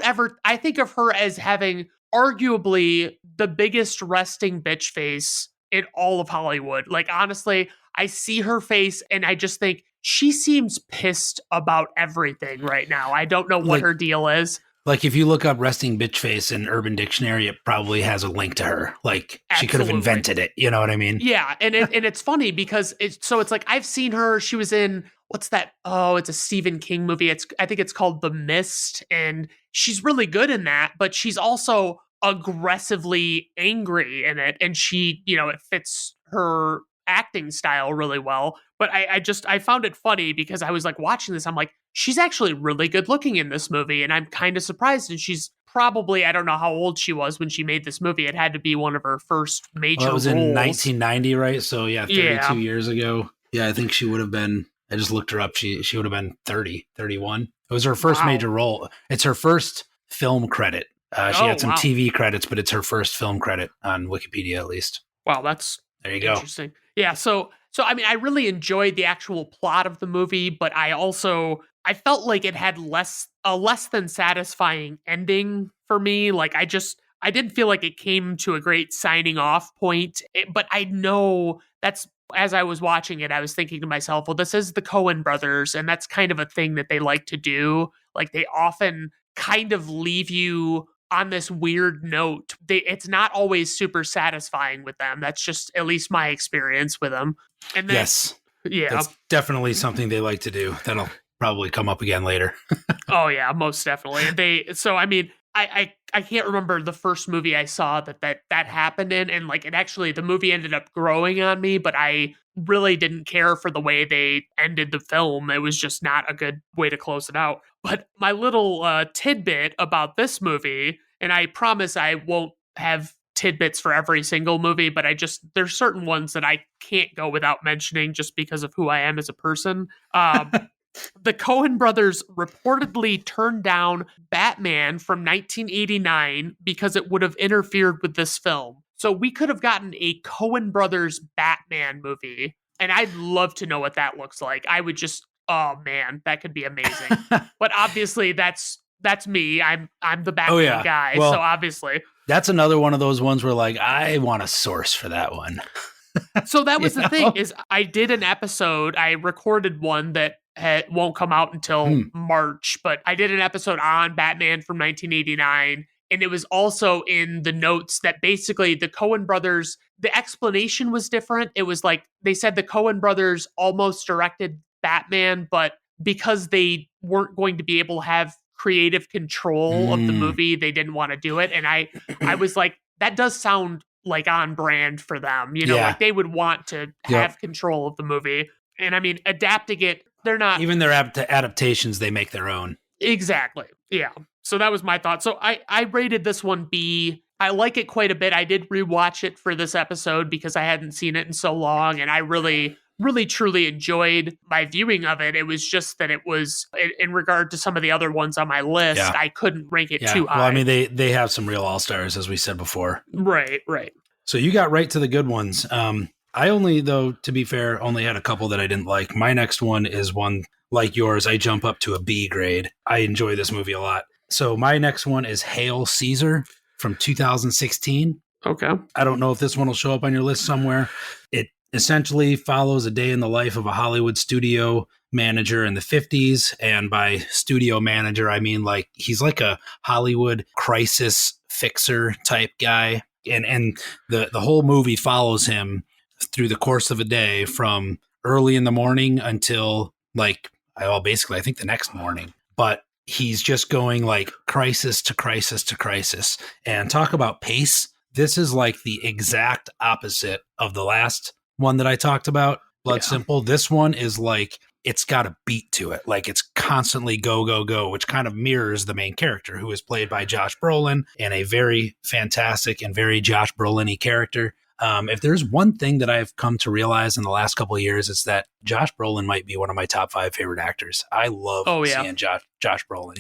ever I think of her as having arguably the biggest resting bitch face in all of Hollywood. Like honestly, I see her face and I just think she seems pissed about everything right now. I don't know what her deal is. Like if you look up resting bitch face in Urban Dictionary, it probably has a link to her. Like she could have invented it. You know what I mean? Yeah. And it's funny because it's like I've seen her. She was in what's that? Oh, it's a Stephen King movie. I think it's called The Mist. And she's really good in that, but she's also aggressively angry in it. And she, it fits her acting style really well. But I found it funny because I was like watching this. I'm like, she's actually really good looking in this movie. And I'm kind of surprised. And she's probably, I don't know how old she was when she made this movie. It had to be one of her first major roles. It was in 1990, right? So yeah, 32 years ago. Yeah, I think she would have been, I just looked her up. She would have been 30, 31. It was her first major role. It's her first film credit. She had some TV credits, but it's her first film credit on Wikipedia, at least. Wow, that's there you interesting. Yeah, so I mean, I really enjoyed the actual plot of the movie, but I felt like it had a less than satisfying ending for me. Like I didn't feel like it came to a great signing off point. But I know that's as I was watching it, I was thinking to myself, well, this is the Coen Brothers, and that's kind of a thing that they like to do. Like they often kind of leave you on this weird note. It's not always super satisfying with them. That's just at least my experience with them. And then, yes, yeah, that's definitely something they like to do. That'll probably come up again later. Oh yeah, most definitely. So I mean, I can't remember the first movie I saw that happened in, and like it actually the movie ended up growing on me, but I really didn't care for the way they ended the film. It was just not a good way to close it out. But my little tidbit about this movie, and I promise I won't have tidbits for every single movie, but there's certain ones that I can't go without mentioning just because of who I am as a person. The Coen Brothers reportedly turned down Batman from 1989 because it would have interfered with this film. So we could have gotten a Coen Brothers Batman movie, and I'd love to know what that looks like. I would just, oh man, that could be amazing. But obviously, that's me. I'm the Batman guy, well, so obviously. That's another one of those ones where like, I want a source for that one. So that was the thing, is I did an episode, I recorded one that won't come out until March, but I did an episode on Batman from 1989, and it was also in the notes that basically the Coen Brothers, the explanation was different. It was like, they said the Coen Brothers almost directed Batman, but because they weren't going to be able to have creative control of the movie, they didn't want to do it. And I was like, that does sound like on brand for them, like they would want to have control of the movie. And I mean, adapting it, they're not even their adaptations, they make their own. Exactly. Yeah. So that was my thought. So I rated this one B. I like it quite a bit. I did rewatch it for this episode because I hadn't seen it in so long, and I really really truly enjoyed my viewing of it. It was just that it was in regard to some of the other ones on my list, Yeah. I couldn't rank it Yeah. too high. Well, I mean, they have some real all-stars, as we said before. Right. So you got right to the good ones. I only, though, to be fair, only had a couple that I didn't like. My next one is one like yours. I jump up to a B grade. I enjoy this movie a lot. So my next one is Hail Caesar from 2016. Okay. I don't know if this one will show up on your list somewhere. It essentially follows a day in the life of a Hollywood studio manager in the 50s. And by studio manager, I mean like he's like a Hollywood crisis fixer type guy. And the whole movie follows him through the course of a day from early in the morning until like, basically, I think the next morning. But he's just going like crisis to crisis to crisis. And talk about pace. This is like the exact opposite of the last one that I talked about, Blood Simple. This one is like, it's got a beat to it. Like it's constantly go, go, go, which kind of mirrors the main character, who is played by Josh Brolin, and a very fantastic and very Josh Brolin-y character. If there's one thing that I've come to realize in the last couple of years, it's that Josh Brolin might be one of my top 5 favorite actors. I love seeing Josh Brolin.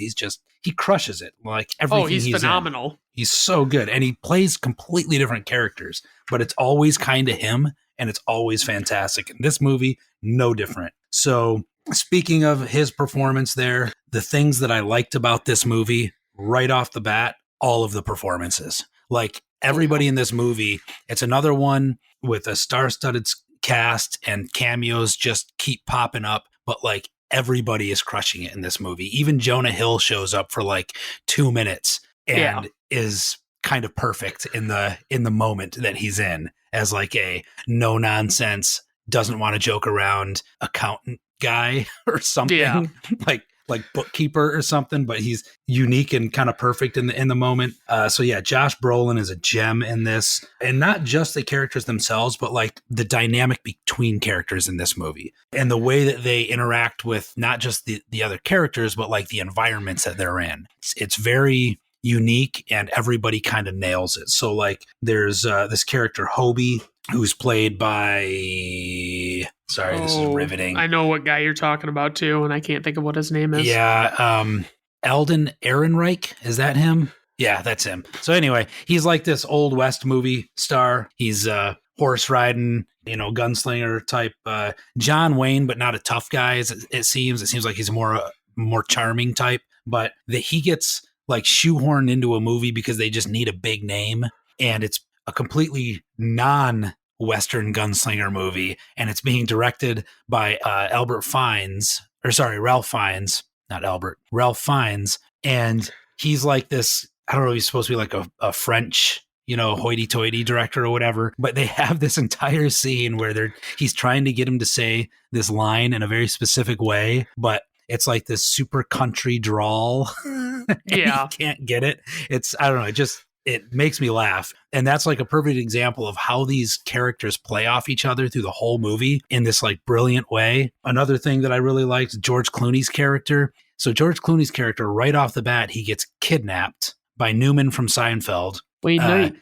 He crushes it. Like everything he's phenomenal. He's so good. And he plays completely different characters, but it's always kind of him, and it's always fantastic. And this movie, no different. So speaking of his performance there, the things that I liked about this movie right off the bat, all of the performances. Like everybody in this movie, it's another one with a star-studded cast, and cameos just keep popping up. But like everybody is crushing it in this movie. Even Jonah Hill shows up for like 2 minutes and is kind of perfect in the moment that he's in, as like a no nonsense, doesn't want to joke around accountant guy or something, like bookkeeper or something, but he's unique and kind of perfect in the moment. So yeah, Josh Brolin is a gem in this, and not just the characters themselves, but like the dynamic between characters in this movie and the way that they interact with not just the other characters, but like the environments that they're in. It's very unique, and everybody kind of nails it. So like there's this character Hobie, who's played by, this is riveting. I know what guy you're talking about too, and I can't think of what his name is. Yeah, Eldon Ehrenreich, is that him? Yeah, that's him. So anyway, he's like this Old West movie star. He's horse riding, gunslinger type John Wayne, but not a tough guy. It seems like he's a more charming type, but that he gets like shoehorned into a movie because they just need a big name, and it's a completely non-Western gunslinger movie, and it's being directed by Ralph Fiennes, and he's like this, I don't know, he's supposed to be like a French, hoity-toity director or whatever, but they have this entire scene where he's trying to get him to say this line in a very specific way, but it's like this super country drawl. Yeah. He can't get it. I don't know, it makes me laugh. And that's like a perfect example of how these characters play off each other through the whole movie in this like brilliant way. Another thing that I really liked, George Clooney's character. So George Clooney's character, right off the bat, he gets kidnapped by Newman from Seinfeld. Wayne Knight.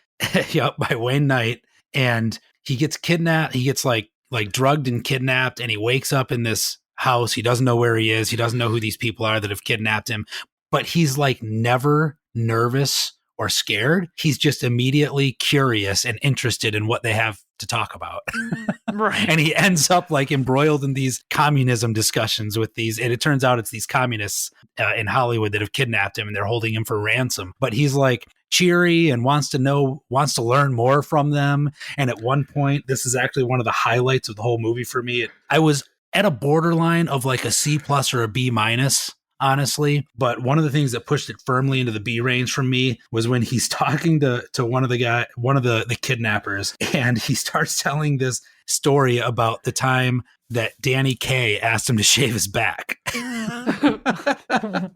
Yep, by Wayne Knight. And he gets kidnapped. He gets like drugged and kidnapped, and he wakes up in this house. He doesn't know where he is. He doesn't know who these people are that have kidnapped him. But he's like never nervous or scared. He's just immediately curious and interested in what they have to talk about. Right. And he ends up like embroiled in these communism discussions with these, and it turns out it's these communists in Hollywood that have kidnapped him, and they're holding him for ransom. But he's like cheery and wants to learn more from them. And at one point, this is actually one of the highlights of the whole movie for me. I was at a borderline of like a C+ or a B-, honestly. But one of the things that pushed it firmly into the B range for me was when he's talking to one of the kidnappers, and he starts telling this story about the time that Danny Kaye asked him to shave his back. Oh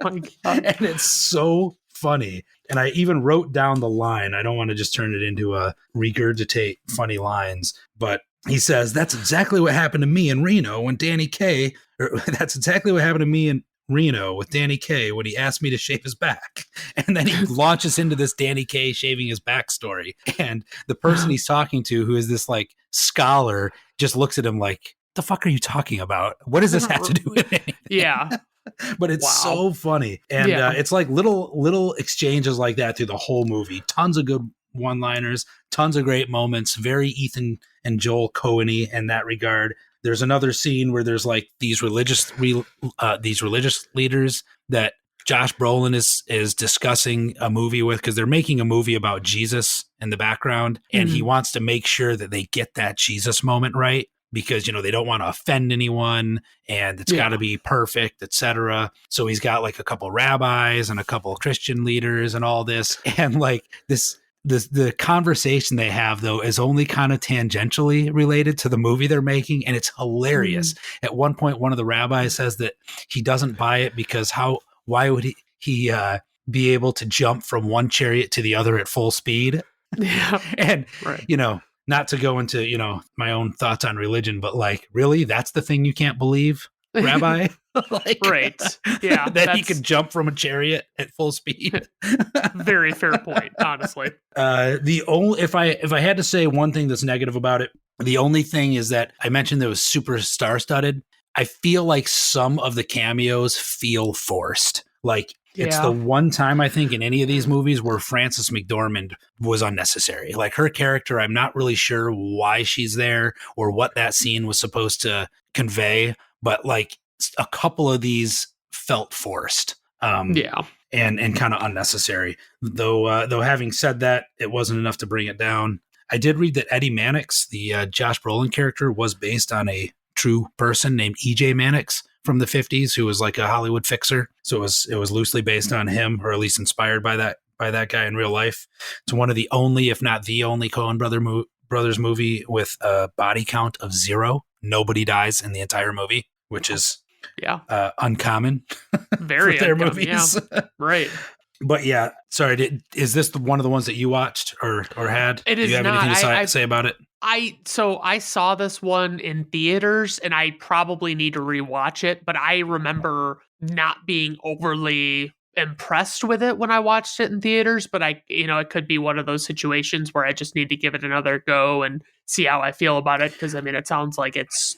my God. And it's so funny. And I even wrote down the line. I don't want to just turn it into a regurgitate funny lines, but he says, that's exactly what happened to me in Reno when Danny Kaye, or that's exactly what happened to me in Reno with Danny Kaye when he asked me to shave his back. And then he launches into this Danny Kaye shaving his back story. And the person he's talking to, who is this like scholar, just looks at him like, the fuck are you talking about? What does this have to do with anything? Yeah. But it's Wow. so funny. And it's like little exchanges like that through the whole movie. Tons of good one-liners, tons of great moments, very Ethan and Joel Coen-y in that regard. There's another scene where there's like these religious leaders that Josh Brolin is discussing a movie with, because they're making a movie about Jesus in the background, and he wants to make sure that they get that Jesus moment right, because, you know, they don't want to offend anyone and it's got to be perfect, etc. So he's got like a couple rabbis and a couple Christian leaders and all this, and like the conversation they have though is only kind of tangentially related to the movie they're making, and it's hilarious. At one point, one of the rabbis says that he doesn't buy it because why would he be able to jump from one chariot to the other at full speed? Yeah. And you know, not to go into, you know, my own thoughts on religion, but like, really, that's the thing you can't believe, Rabbi? Like, right. Yeah. That he could jump from a chariot at full speed. Very fair point, honestly. If I had to say one thing that's negative about it, the only thing is that I mentioned that it was super star-studded. I feel like some of the cameos feel forced. Like, it's the one time I think in any of these movies where Frances McDormand was unnecessary. Like, her character, I'm not really sure why she's there or what that scene was supposed to convey, but like a couple of these felt forced. And kind of unnecessary. Though having said that, it wasn't enough to bring it down. I did read that Eddie Mannix, the Josh Brolin character, was based on a true person named E.J. Mannix from the 50s, who was like a Hollywood fixer. So it was loosely based on him, or at least inspired by that guy in real life. It's one of the only, if not the only, Coen Brothers movie with a body count of 0. Nobody dies in the entire movie, which is uncommon. Very for their uncommon, movies. Yeah. Right. But yeah, sorry. Is this one of the ones that you watched or had? It is. Do you have not. anything to say about it? I saw this one in theaters, and I probably need to rewatch it. But I remember not being overly impressed with it when I watched it in theaters. But it could be one of those situations where I just need to give it another go and see how I feel about it. Because I mean, it sounds like it's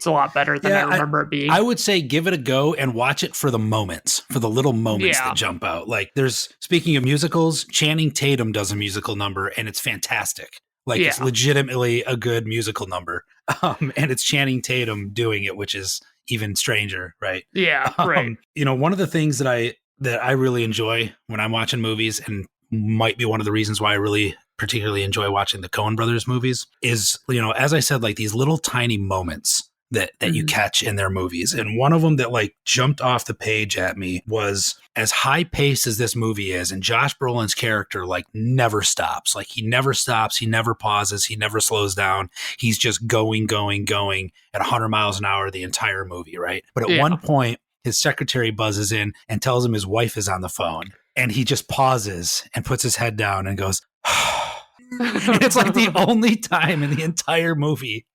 a lot better than I remember it being. I would say give it a go and watch it for the little moments that jump out. Like, speaking of musicals, Channing Tatum does a musical number and it's fantastic. Like, it's legitimately a good musical number. And it's Channing Tatum doing it, which is even stranger, right? Yeah, right. You know, one of the things that I really enjoy when I'm watching movies, and might be one of the reasons why I really particularly enjoy watching the Coen Brothers movies, is, you know, as I said, like these little tiny moments that you catch in their movies. And one of them that like jumped off the page at me was, as high paced as this movie is, and Josh Brolin's character like never stops. Like, he never stops, he never pauses, he never slows down. He's just going at 100 miles an hour the entire movie, right? But at one point, his secretary buzzes in and tells him his wife is on the phone. And he just pauses and puts his head down and goes, and it's like the only time in the entire movie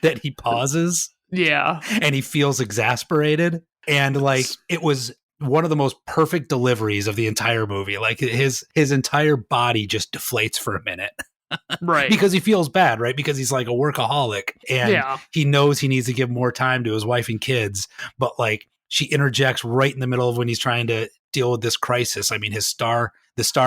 that he pauses. Yeah. And he feels exasperated. And like, it was one of the most perfect deliveries of the entire movie. Like, his entire body just deflates for a minute. Right. Because he feels bad, right? Because he's like a workaholic and he knows he needs to give more time to his wife and kids. But like, she interjects right in the middle of when he's trying to deal with this crisis. I mean, the star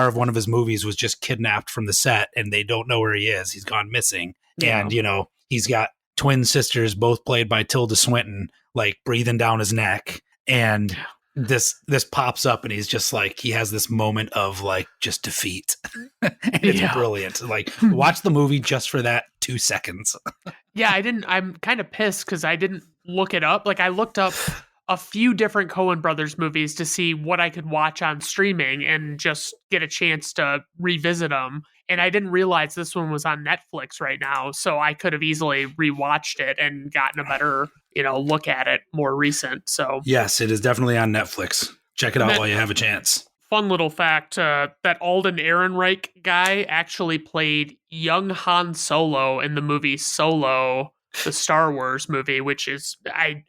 of one of his movies was just kidnapped from the set and they don't know where he is. He's gone missing. Yeah. And, you know, he's got twin sisters, both played by Tilda Swinton, like breathing down his neck. And this pops up and he's just like, he has this moment of like just defeat. And it's brilliant. Like, watch the movie just for that 2 seconds. I'm kind of pissed because I didn't look it up. Like, I looked up a few different Coen Brothers movies to see what I could watch on streaming and just get a chance to revisit them. And I didn't realize this one was on Netflix right now. So I could have easily rewatched it and gotten a better, look at it more recent. So yes, it is definitely on Netflix. Check it out while you have a chance. Fun little fact, that Alden Ehrenreich guy actually played young Han Solo in the movie Solo, the Star Wars movie, which is, I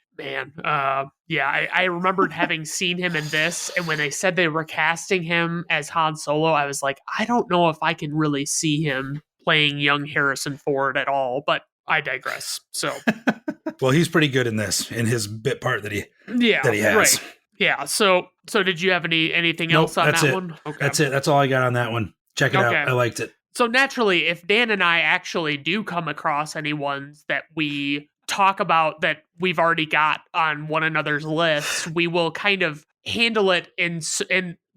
remembered having seen him in this, and when they said they were casting him as Han Solo, I was like, I don't know if I can really see him playing young Harrison Ford at all, but I digress. So Well, he's pretty good in this, in his bit part that he Yeah, has. right. Yeah. So did you have anything else on that's that it. one? Okay. That's it. That's all I got on that one. Check it out. I liked it. So naturally, if Dan and I actually do come across any ones that we talk about that we've already got on one another's lists, we will kind of handle it in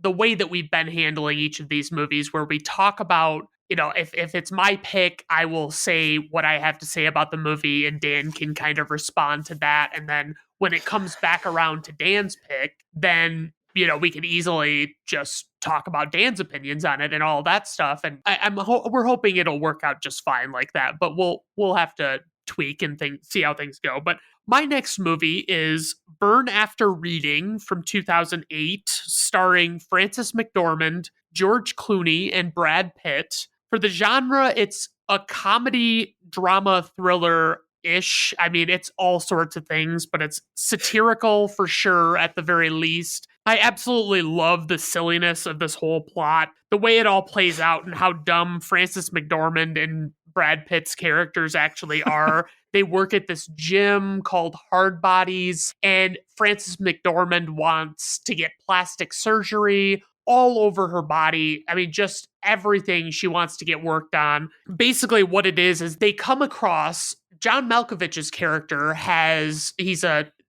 the way that we've been handling each of these movies, where we talk about, if it's my pick, I will say what I have to say about the movie, and Dan can kind of respond to that. And then when it comes back around to Dan's pick, then we could easily just talk about Dan's opinions on it and all that stuff. And we're hoping it'll work out just fine like that. But we'll have to tweak and see how things go. But my next movie is Burn After Reading from 2008, starring Frances McDormand, George Clooney, and Brad Pitt. For the genre, it's a comedy, drama, thriller ish. I mean, it's all sorts of things, but it's satirical for sure at the very least. I absolutely love the silliness of this whole plot, the way it all plays out, and how dumb Frances McDormand and Brad Pitt's characters actually are. They work at this gym called Hard Bodies, and Frances McDormand wants to get plastic surgery all over her body. I mean, just everything she wants to get worked on. Basically, what it is they come across John Malkovich's character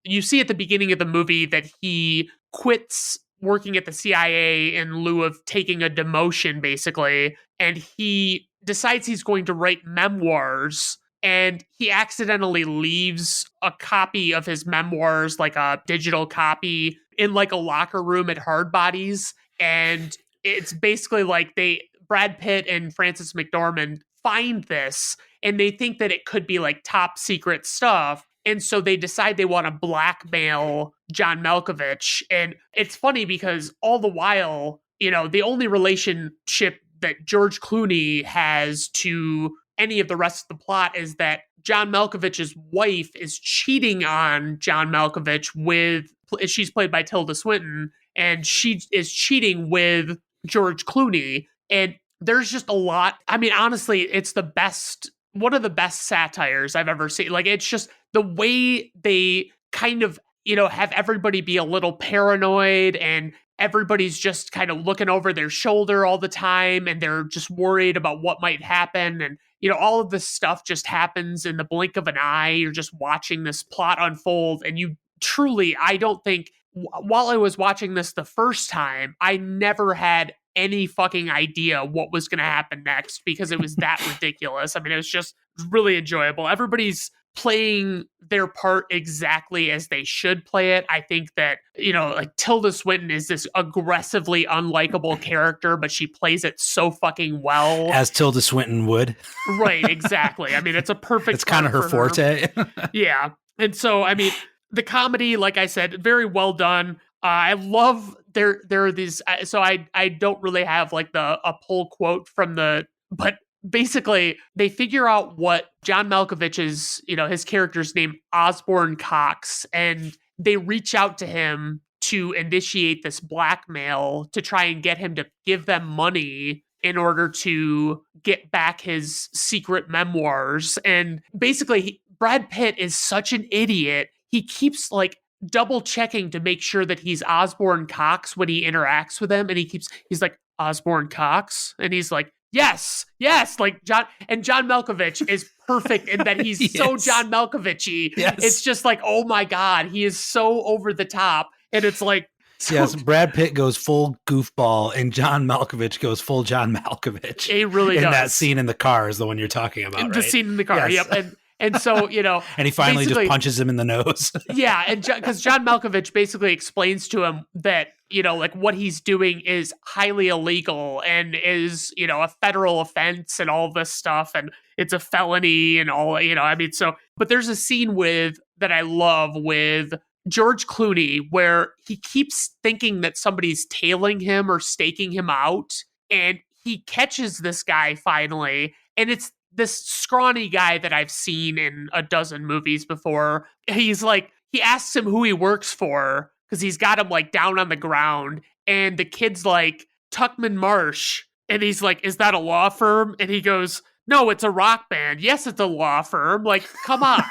you see at the beginning of the movie that he quits working at the CIA in lieu of taking a demotion, basically, and he decides he's going to write memoirs, and he accidentally leaves a copy of his memoirs, like a digital copy, in like a locker room at Hard Bodies. And it's basically like Brad Pitt and Frances McDormand find this, and they think that it could be like top secret stuff. And so they decide they want to blackmail John Malkovich. And it's funny because all the while, the only relationship that George Clooney has to any of the rest of the plot is that John Malkovich's wife is cheating on John Malkovich she's played by Tilda Swinton, and she is cheating with George Clooney. And there's just a lot. I mean, honestly, it's one of the best satires I've ever seen. Like, it's just the way they kind of, have everybody be a little paranoid, and everybody's just kind of looking over their shoulder all the time, and they're just worried about what might happen. And, all of this stuff just happens in the blink of an eye. You're just watching this plot unfold, and I don't think, while I was watching this the first time, I never had any fucking idea what was going to happen next, because it was that ridiculous. I mean, it was just really enjoyable. Everybody's playing their part exactly as they should play it. I think that, like Tilda Swinton is this aggressively unlikable character, but she plays it so fucking well. As Tilda Swinton would. Right, exactly. I mean, it's a perfect It's kind of her forte. Yeah. And so, I mean, the comedy, like I said, very well done. I love there are these. So I don't really have like a pull quote but basically they figure out what John Malkovich's, his character's name, Osborne Cox, and they reach out to him to initiate this blackmail to try and get him to give them money in order to get back his secret memoirs. And basically, Brad Pitt is such an idiot. He keeps like double checking to make sure that he's Osborne Cox when he interacts with him, and he's like, Osborne Cox, and he's like, yes, like John Malkovich is perfect in that he's yes. so John Malkovich-y. Yes. It's just like, oh my God, he is so over the top. And it's like, yes, Brad Pitt goes full goofball, and John Malkovich goes full John Malkovich. He really does. And that scene in the car is the one you're talking about, The right? scene in the car, yes. yep. And so, and he finally just punches him in the nose. Yeah, and because John Malkovich basically explains to him that, like what he's doing is highly illegal and is, a federal offense and all this stuff, and it's a felony and all, but there's a scene that I love with George Clooney where he keeps thinking that somebody's tailing him or staking him out, and he catches this guy finally, and it's this scrawny guy that I've seen in a dozen movies before. He's like, he asks him who he works for because he's got him like down on the ground, and the kid's like, Tuckman Marsh, and he's like, is that a law firm? And he goes, no, it's a rock band. Yes, it's a law firm. Like, come on.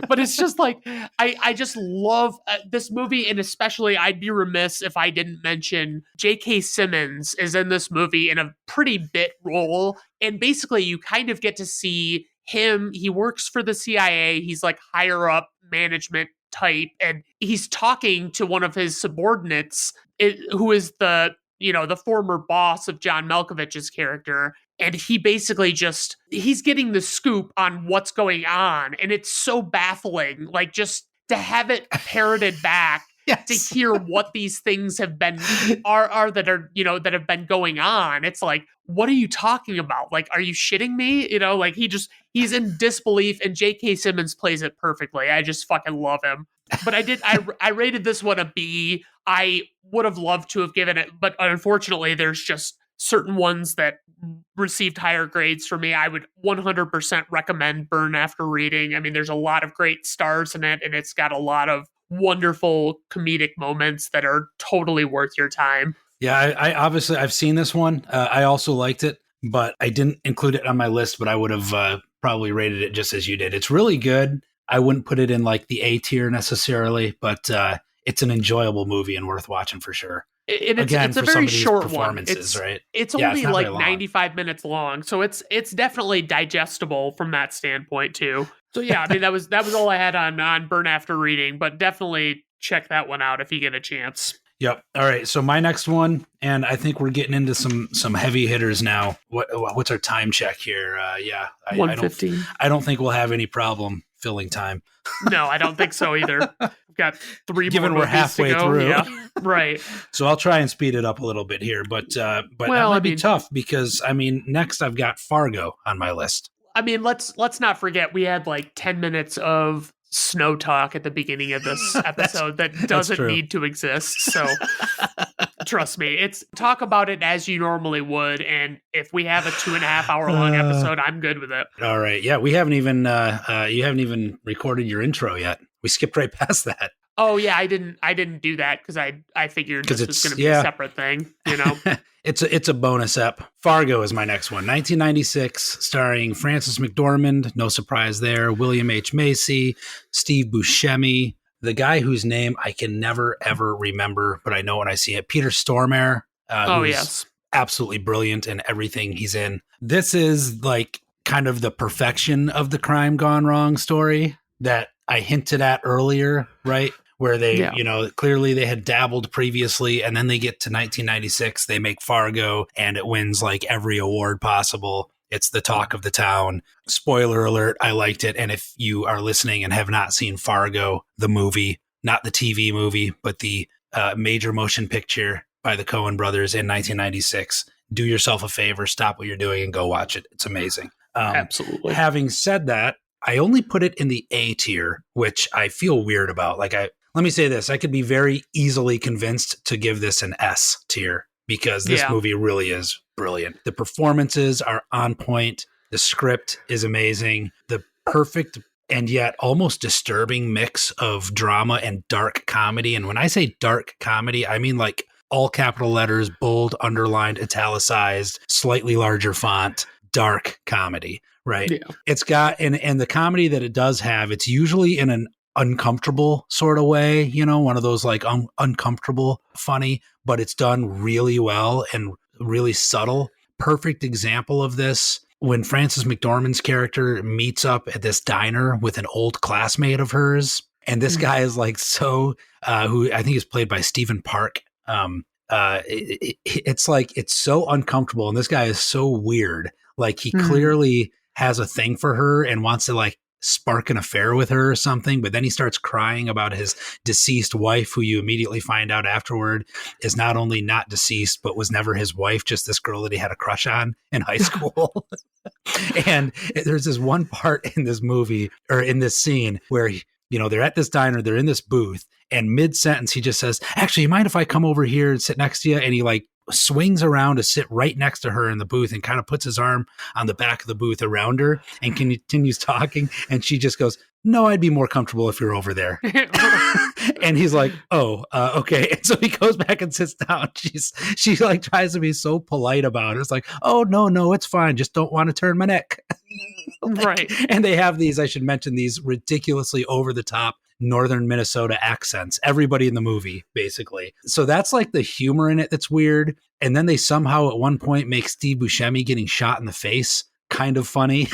But it's just like, I just love this movie. And especially, I'd be remiss if I didn't mention J.K. Simmons is in this movie in a pretty bit role. And basically, you kind of get to see him. He works for the CIA. He's like higher up management type. And he's talking to one of his subordinates, who is the former boss of John Malkovich's character. And he basically he's getting the scoop on what's going on. And it's so baffling, like just to have it parroted back to hear what these things have been are that are, that have been going on. It's like, what are you talking about? Like, are you shitting me? Like he's in disbelief, and J.K. Simmons plays it perfectly. I just fucking love him. But I rated this one a B. I would have loved to have given it, but unfortunately there's just certain ones that received higher grades for me. I would 100% recommend Burn After Reading. I mean, there's a lot of great stars in it, and it's got a lot of wonderful comedic moments that are totally worth your time. Yeah, I obviously I've seen this one. I also liked it, but I didn't include it on my list, but I would have probably rated it just as you did. It's really good. I wouldn't put it in like the A tier necessarily, but it's an enjoyable movie and worth watching for sure. It's a very short one. Right? It's only like 95 minutes long, so it's definitely digestible from that standpoint too. So yeah, I mean that was all I had on Burn After Reading, but definitely check that one out if you get a chance. Yep. All right. So my next one, and I think we're getting into some heavy hitters now. What's our time check here? 1:15. I don't think we'll have any problem filling time. No, I don't think so either. We've got 3 Given more we're halfway through. Yeah, right. So I'll try and speed it up a little bit here, but that might be tough because next I've got Fargo on my list. I mean, let's not forget we had like 10 minutes of snow talk at the beginning of this episode that doesn't need to exist. So trust me, it's talk about it as you normally would. And if we have a 2.5 hour long episode, I'm good with it. All right. Yeah. We haven't even, you haven't even recorded your intro yet. We skipped right past that. Oh yeah. I didn't do that because I figured this was going to be a separate thing, It's a bonus ep. Fargo is my next one. 1996, starring Frances McDormand. No surprise there. William H. Macy, Steve Buscemi, the guy whose name I can never ever remember, but I know when I see it. Peter Stormare. Who's absolutely brilliant in everything he's in. This is like kind of the perfection of the crime gone wrong story that I hinted at earlier, right? Where they, clearly they had dabbled previously, and then they get to 1996, they make Fargo, and it wins like every award possible. It's the talk of the town. Spoiler alert, I liked it. And if you are listening and have not seen Fargo, the movie, not the TV movie, but the major motion picture by the Coen Brothers in 1996, do yourself a favor, stop what you're doing and go watch it. It's amazing. Absolutely. Having said that, I only put it in the A tier, which I feel weird about. Let me say this. I could be very easily convinced to give this an S tier because this movie really is brilliant. The performances are on point. The script is amazing. The perfect and yet almost disturbing mix of drama and dark comedy. And when I say dark comedy, I mean like all capital letters, bold, underlined, italicized, slightly larger font, dark comedy, right? Yeah. It's got, and the comedy that it does have, it's usually in an uncomfortable sort of way, one of those like uncomfortable funny, but it's done really well and really subtle. Perfect example of this when Frances McDormand's character meets up at this diner with an old classmate of hers, and this guy is like who I think is played by Stephen Park. It's like it's so uncomfortable, and this guy is so weird. Like he clearly has a thing for her and wants to like spark an affair with her or something, but then he starts crying about his deceased wife, who you immediately find out afterward is not only not deceased, but was never his wife, just this girl that he had a crush on in high school. And there's this one part in this movie, or in this scene, where they're at this diner, they're in this booth, and mid-sentence he just says, actually, you mind if I come over here and sit next to you? And he like swings around to sit right next to her in the booth and kind of puts his arm on the back of the booth around her and continues talking. And she just goes, no, I'd be more comfortable if you're over there. And he's like, oh, okay. And so he goes back and sits down. She like tries to be so polite about it. It's like, oh, no, it's fine. Just don't want to turn my neck. Right. And they have these, I should mention, these ridiculously over the top northern Minnesota accents. Everybody in the movie, basically. So that's like the humor in it that's weird. And then they somehow at one point make Steve Buscemi getting shot in the face kind of funny.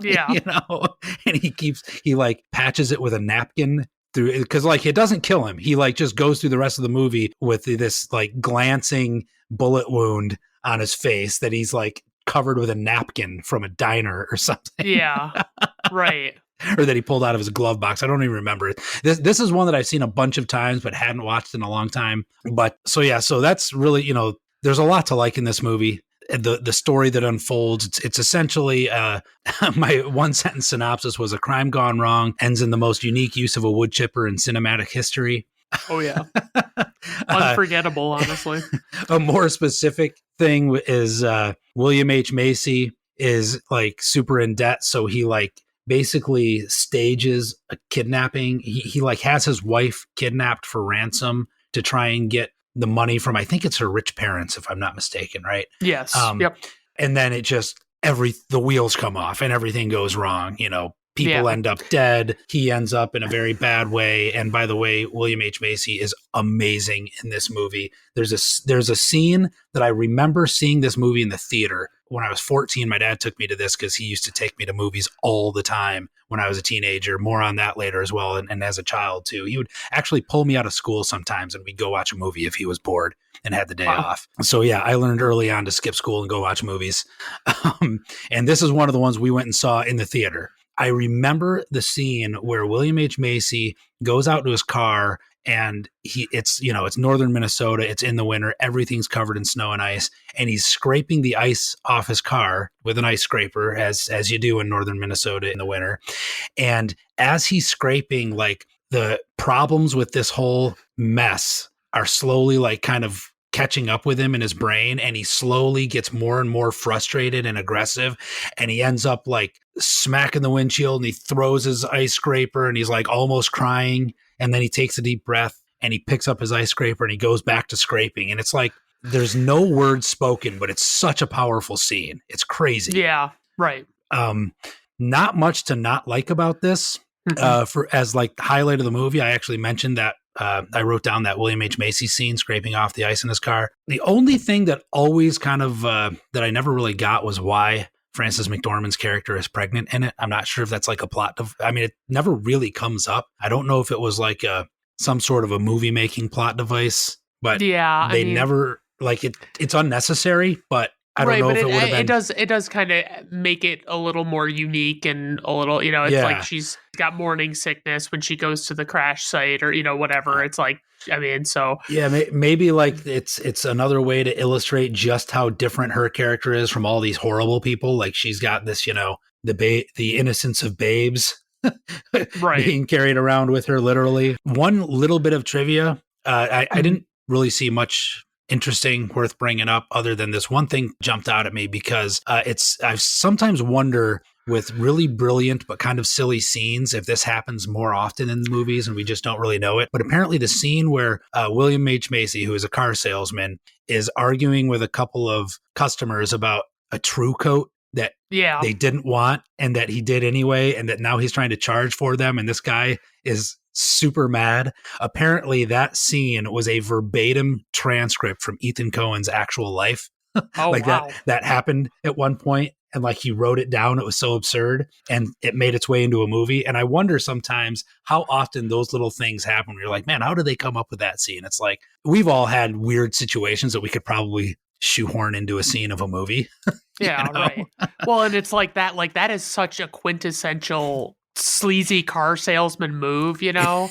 Yeah. You know, and he like patches it with a napkin through, because like it doesn't kill him. He like just goes through the rest of the movie with this like glancing bullet wound on his face that he's like covered with a napkin from a diner or something. Yeah. Right. Or that he pulled out of his glove box. I don't even remember it. This is one that I've seen a bunch of times but hadn't watched in a long time. But so that's really, you know, there's a lot to like in this movie. The story that unfolds, it's essentially my one sentence synopsis was: a crime gone wrong ends in the most unique use of a wood chipper in cinematic history. Oh yeah. Unforgettable, honestly. A more specific thing is William H. Macy is like super in debt, so he like basically stages a kidnapping. He like has his wife kidnapped for ransom to try and get the money from, I think it's her rich parents, if I'm not mistaken, right? Yes. Yep. And then it just the wheels come off and everything goes wrong. You know, people end up dead. He ends up in a very bad way. And by the way, William H. Macy is amazing in this movie. There's a scene that I remember seeing this movie in the theater when I was 14. My dad took me to this because he used to take me to movies all the time when I was a teenager. More on that later as well. And as a child too, he would actually pull me out of school sometimes and we'd go watch a movie if he was bored and had the day off. So yeah, I learned early on to skip school and go watch movies. And this is one of the ones we went and saw in the theater. I remember the scene where William H. Macy goes out to his car and it's northern Minnesota. It's in the winter. Everything's covered in snow and ice. And he's scraping the ice off his car with an ice scraper, as you do in northern Minnesota in the winter. And as he's scraping, like the problems with this whole mess are slowly like kind of catching up with him in his brain, and he slowly gets more and more frustrated and aggressive, and he ends up like smacking the windshield and he throws his ice scraper and he's like almost crying, and then he takes a deep breath and he picks up his ice scraper and he goes back to scraping, and it's like there's no words spoken, but it's such a powerful scene. It's crazy. Yeah, right. Not much to not like about this. For as like the highlight of the movie, I actually mentioned that I wrote down that William H. Macy scene scraping off the ice in his car. The only thing that always kind of that I never really got was why Frances McDormand's character is pregnant in it. I'm not sure if that's like a plot. I mean, it never really comes up. I don't know if it was like some sort of a movie making plot device, but they never like it. It's unnecessary, but I don't know if it would have been. It does kind of make it a little more unique and a little, you know, it's like she's got morning sickness when she goes to the crash site or, you know, whatever. It's like, I mean, so. Yeah, maybe like it's another way to illustrate just how different her character is from all these horrible people. Like she's got this, you know, the innocence of babes being carried around with her, literally. One little bit of trivia. I didn't really see much interesting worth bringing up other than this one thing jumped out at me because I sometimes wonder with really brilliant but kind of silly scenes if this happens more often in movies and we just don't really know it. But apparently the scene where William H. Macy, who is a car salesman, is arguing with a couple of customers about a True Coat that they didn't want and that he did anyway, and that now he's trying to charge for them, and this guy is super mad. Apparently that scene was a verbatim transcript from Ethan Coen's actual life. Oh, like wow. that happened at one point, and like he wrote it down. It was so absurd, and it made its way into a movie. And I wonder sometimes how often those little things happen where you're like, man, how did they come up with that scene? It's like we've all had weird situations that we could probably shoehorn into a scene of a movie. Yeah, you know? Right. Well, and it's like that is such a quintessential sleazy car salesman move, you know?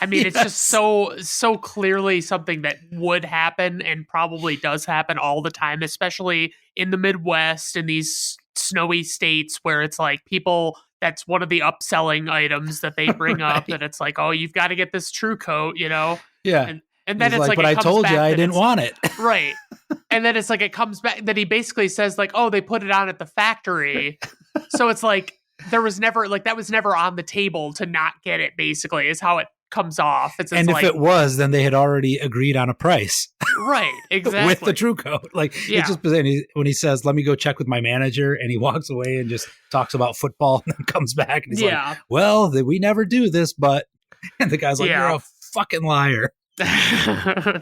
I mean, it's just so clearly something that would happen and probably does happen all the time, especially in the Midwest, in these snowy states where it's like people, that's one of the upselling items that they bring up, that it's like, oh, you've got to get this True Coat, you know? Yeah. And then he's it's like but I told you I didn't want it. Right. And then it's like it comes back that he basically says like, oh, they put it on at the factory. So it's like, there was never like that was never on the table to not get it. Basically, is how it comes off. It's And if like it was, then they had already agreed on a price right, exactly with the True Code. Like yeah. it's just when he says, "Let me go check with my manager," and he walks away and just talks about football, and then comes back and he's like, "Well, we never do this, but," and the guy's like, "You're a fucking liar."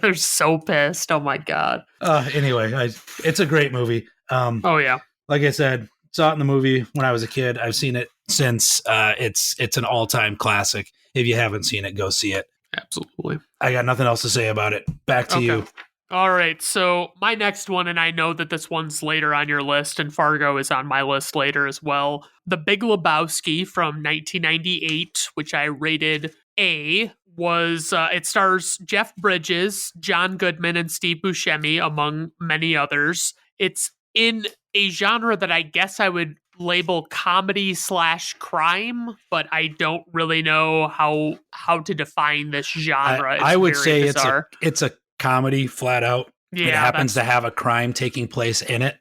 They're so pissed. Oh my god. Anyway, it's a great movie. Oh yeah. Like I said, saw it in the movie when I was a kid. I've seen it since. It's an all-time classic. If you haven't seen it, go see it. Absolutely. I got nothing else to say about it. Back to you. All right. So my next one, and I know that this one's later on your list, and Fargo is on my list later as well. The Big Lebowski from 1998, which I rated A, was it stars Jeff Bridges, John Goodman, and Steve Buscemi, among many others. It's in a genre that I guess I would label comedy/crime, but I don't really know how to define this genre. I would say bizarre. it's a comedy flat out. Yeah, it happens to have a crime taking place in it.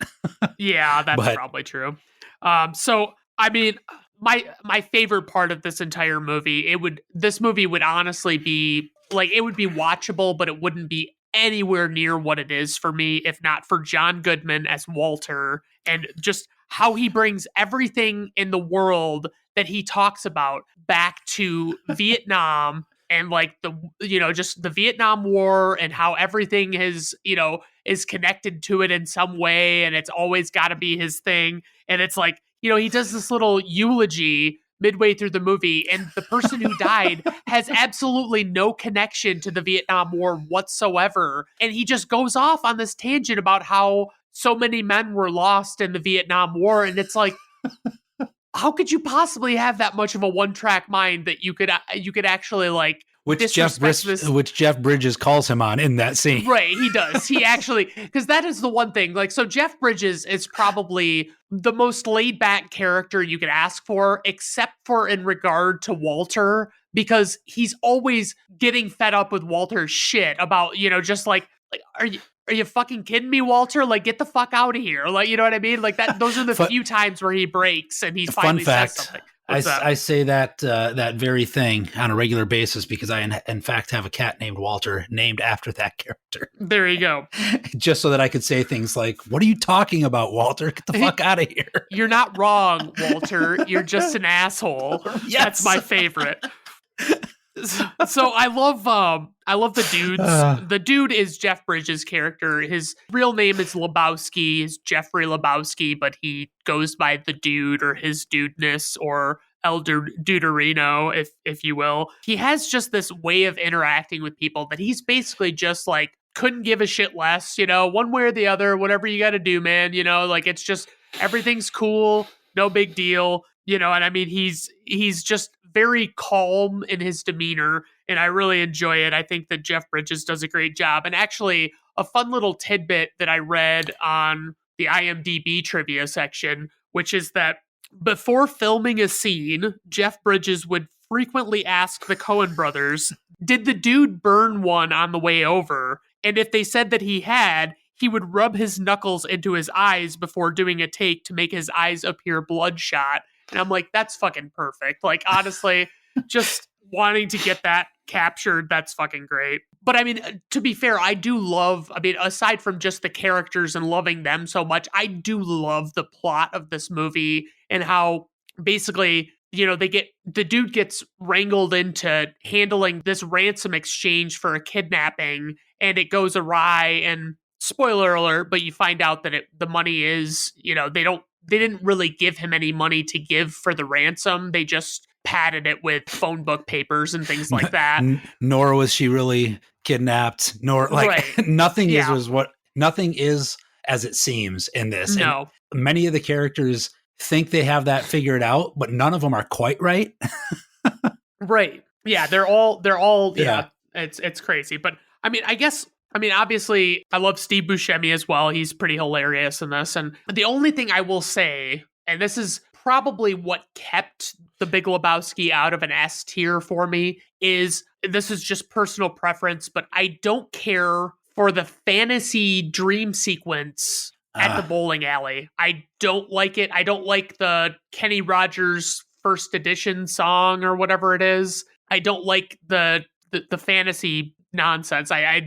Yeah, that's probably true. So I mean, my favorite part of this entire movie, this movie would honestly be like, it would be watchable, but it wouldn't be anywhere near what it is for me if not for John Goodman as Walter, and just how he brings everything in the world that he talks about back to Vietnam, and like just the Vietnam War, and how everything is connected to it in some way, and it's always got to be his thing. And it's like, he does this little eulogy midway through the movie, and the person who died has absolutely no connection to the Vietnam War whatsoever. And he just goes off on this tangent about how so many men were lost in the Vietnam War. And it's like, how could you possibly have that much of a one-track mind that you could actually like which Jeff Bridges calls him on in that scene. Right, he does. He actually, because that is the one thing. Like, so Jeff Bridges is probably the most laid-back character you could ask for, except for in regard to Walter, because he's always getting fed up with Walter's shit about, just like are you fucking kidding me, Walter? Like, get the fuck out of here. Like, you know what I mean? Like that. Those are the few times where he breaks and he's finally says something. I say that very thing on a regular basis because I, in fact, have a cat named Walter, named after that character. There you go. Just so that I could say things like, "What are you talking about, Walter? Get the fuck out of here." You're not wrong, Walter. You're just an asshole. Yes. That's my favorite. So I love the dudes. The dude is Jeff Bridges' character. His real name is Lebowski. Is Jeffrey Lebowski, but he goes by the dude or his dudeness or El Duderino, if you will. He has just this way of interacting with people that he's basically just like couldn't give a shit less, one way or the other, whatever you got to do, man. Like it's just everything's cool, no big deal. And I mean, he's just very calm in his demeanor, and I really enjoy it. I think that Jeff Bridges does a great job. And actually, a fun little tidbit that I read on the IMDb trivia section, which is that before filming a scene, Jeff Bridges would frequently ask the Coen brothers, did the dude burn one on the way over? And if they said that he had, he would rub his knuckles into his eyes before doing a take to make his eyes appear bloodshot. And I'm like, that's fucking perfect. Like, honestly, just wanting to get that captured, that's fucking great. But I mean, to be fair, aside from just the characters and loving them so much, I do love the plot of this movie and how basically, the dude gets wrangled into handling this ransom exchange for a kidnapping, and it goes awry. And spoiler alert, but you find out that the money is, they didn't really give him any money to give for the ransom. They just padded it with phone book papers and things like that. Nor was she really kidnapped, nor like right. Nothing is as it seems in this. No. And many of the characters think they have that figured out, but none of them are quite right. Right. Yeah, they're all yeah. It's crazy. But obviously, I love Steve Buscemi as well. He's pretty hilarious in this. And the only thing I will say, and this is probably what kept The Big Lebowski out of an S tier for me, is this is just personal preference, but I don't care for the fantasy dream sequence at the bowling alley. I don't like it. I don't like the Kenny Rogers first edition song or whatever it is. I don't like the fantasy nonsense. I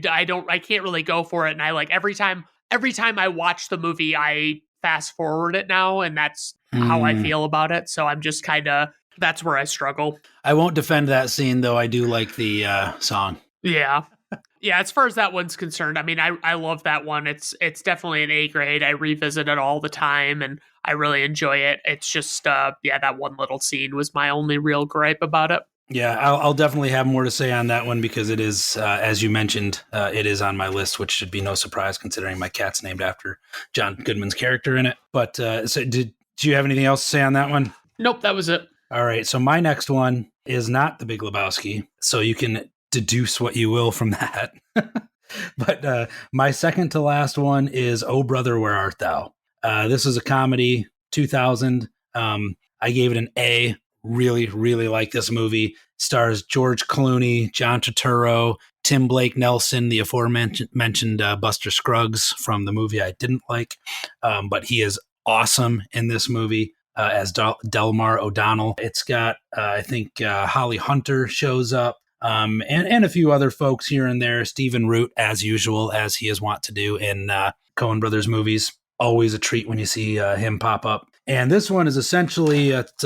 can't really go for it. And I like every time I watch the movie, I fast forward it now, and that's how I feel about it. So I'm just kind of, that's where I struggle. I won't defend that scene, though. I do like the song. Yeah. Yeah, as far as that one's concerned, I mean, I love that one. It's definitely an A grade. I revisit it all the time, and I really enjoy it. It's just, that one little scene was my only real gripe about it. Yeah, I'll definitely have more to say on that one because it is, as you mentioned, it is on my list, which should be no surprise considering my cat's named after John Goodman's character in it. But so do you have anything else to say on that one? Nope, that was it. All right, so my next one is not The Big Lebowski, so you can deduce what you will from that. But my second to last one is Oh Brother, Where Art Thou? This is a comedy, 2000. I gave it an A. Really, really like this movie. Stars George Clooney, John Turturro, Tim Blake Nelson, the aforementioned Buster Scruggs from the movie I didn't like. But he is awesome in this movie as Delmar O'Donnell. It's got, I think, Holly Hunter shows up. And a few other folks here and there. Stephen Root, as usual, as he is wont to do in Coen Brothers movies. Always a treat when you see him pop up. And this one is essentially it's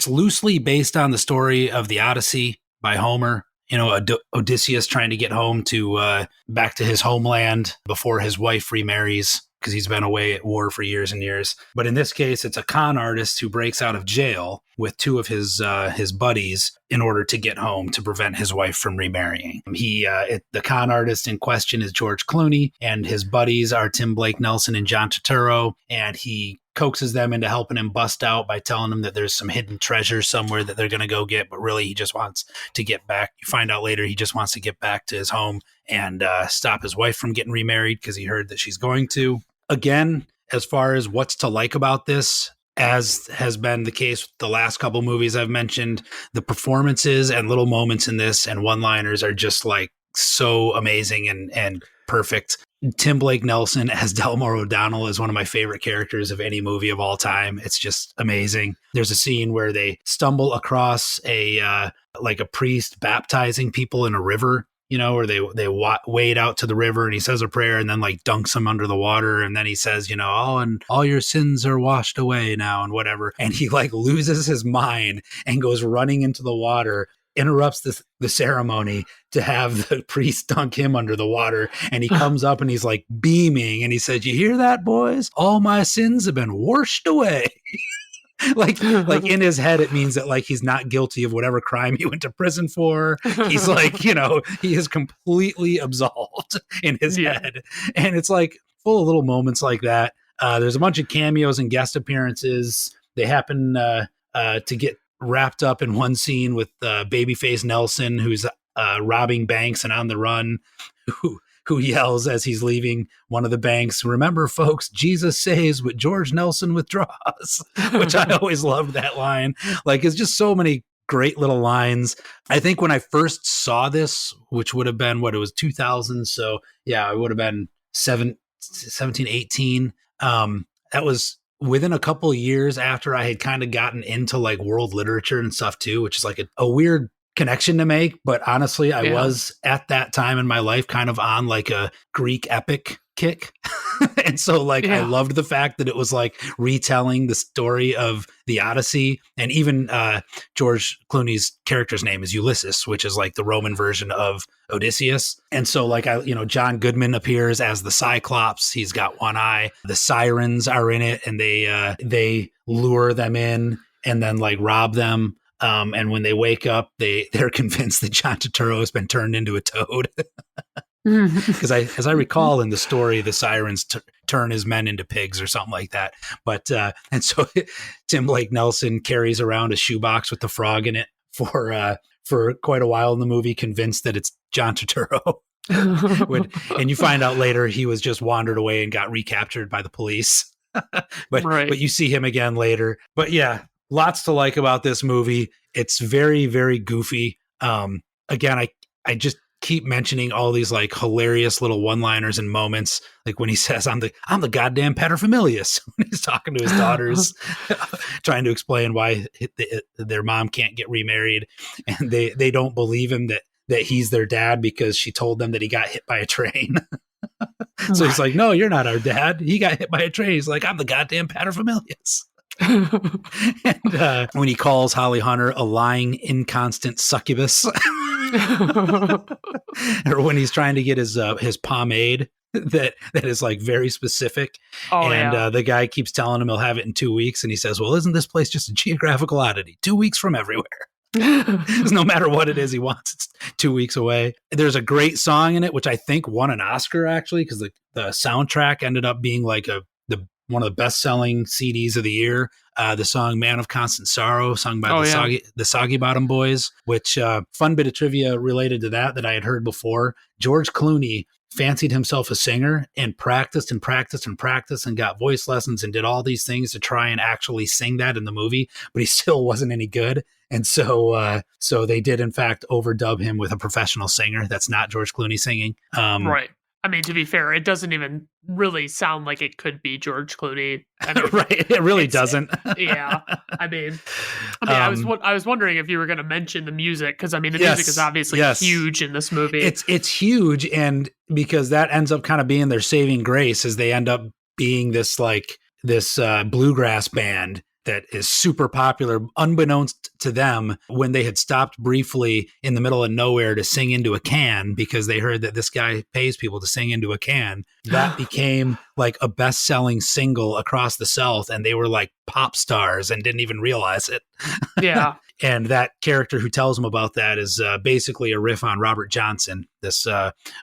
loosely based on the story of the Odyssey by Homer. You know, Odysseus trying to get home to back to his homeland before his wife remarries, because he's been away at war for years and years. But in this case, it's a con artist who breaks out of jail with two of his buddies in order to get home to prevent his wife from remarrying. The con artist in question is George Clooney, and his buddies are Tim Blake Nelson and John Turturro, and he coaxes them into helping him bust out by telling them that there's some hidden treasure somewhere that they're going to go get, but really he just wants to get back. You find out later he just wants to get back to his home and stop his wife from getting remarried because he heard that she's going to. Again, as far as what's to like about this, as has been the case with the last couple movies I've mentioned, the performances and little moments in this and one-liners are just like so amazing and perfect. Tim Blake Nelson as Delmar O'Donnell is one of my favorite characters of any movie of all time. It's just amazing. There's a scene where they stumble across a priest baptizing people in a river, you know, where they wade out to the river and he says a prayer and then like dunks them under the water. And then he says, you know, oh, and all your sins are washed away now and whatever. And he like loses his mind and goes running into the water, interrupts the ceremony to have the priest dunk him under the water. And he comes up and he's like beaming and he says, you hear that, boys? All my sins have been washed away. like in his head, it means that like he's not guilty of whatever crime he went to prison for. He's like, you know, he is completely absolved in his head. And it's like full of little moments like that. There's a bunch of cameos and guest appearances. They happen to get wrapped up in one scene with Babyface Nelson, who's robbing banks and on the run, who yells as he's leaving one of the banks, remember, folks, Jesus saves what George Nelson withdraws, which I always loved that line. Like, it's just so many great little lines. I think when I first saw this, which would have been it was 2000. So yeah, it would have been 17, 18. That was within a couple of years after I had kind of gotten into like world literature and stuff too, which is like a weird connection to make. But honestly, I was at that time in my life kind of on like a Greek epic kick. And so like I loved the fact that it was like retelling the story of the Odyssey. And even George Clooney's character's name is Ulysses, which is like the Roman version of Odysseus. And so like John Goodman appears as the Cyclops. He's got one eye. The sirens are in it and they lure them in and then like rob them. And when they wake up, they're convinced that John Turturro has been turned into a toad. Because as I recall in the story, the sirens turn his men into pigs or something like that. But and so Tim Blake Nelson carries around a shoebox with the frog in it for quite a while in the movie, convinced that it's John Turturro. And you find out later he was just wandered away and got recaptured by the police. But you see him again later. But yeah, lots to like about this movie. It's very, very goofy. Again, I just keep mentioning all these like hilarious little one-liners and moments, like when he says, I'm the goddamn paterfamilias," when he's talking to his daughters, trying to explain why their mom can't get remarried, and they don't believe him that he's their dad because she told them that he got hit by a train. So he's like, "No, you're not our dad. He got hit by a train." He's like, "I'm the goddamn paterfamilias." And when he calls Holly Hunter a lying, inconstant succubus, or when he's trying to get his pomade that is like very specific, the guy keeps telling him he'll have it in 2 weeks, and he says, "Well, isn't this place just a geographical oddity? 2 weeks from everywhere." No matter what it is he wants, it's 2 weeks away. There's a great song in it, which I think won an Oscar actually, because the soundtrack ended up being like one of the best-selling CDs of the year. The song "Man of Constant Sorrow," sung by the Soggy Bottom Boys, which fun bit of trivia related to that I had heard before. George Clooney fancied himself a singer and practiced and practiced and practiced and got voice lessons and did all these things to try and actually sing that in the movie, but he still wasn't any good. And so they did, in fact, overdub him with a professional singer. That's not George Clooney singing. Right. I mean, to be fair, it doesn't even really sound like it could be George Clooney. I mean, right. It really doesn't. Yeah. I mean, I was wondering if you were going to mention the music, because I mean, the music is obviously huge in this movie. It's huge, and because that ends up kind of being their saving grace, as they end up being this bluegrass band that is super popular, unbeknownst to them, when they had stopped briefly in the middle of nowhere to sing into a can because they heard that this guy pays people to sing into a can. That became like a best-selling single across the South, and they were like pop stars and didn't even realize it. Yeah. And that character who tells them about that is basically a riff on Robert Johnson, this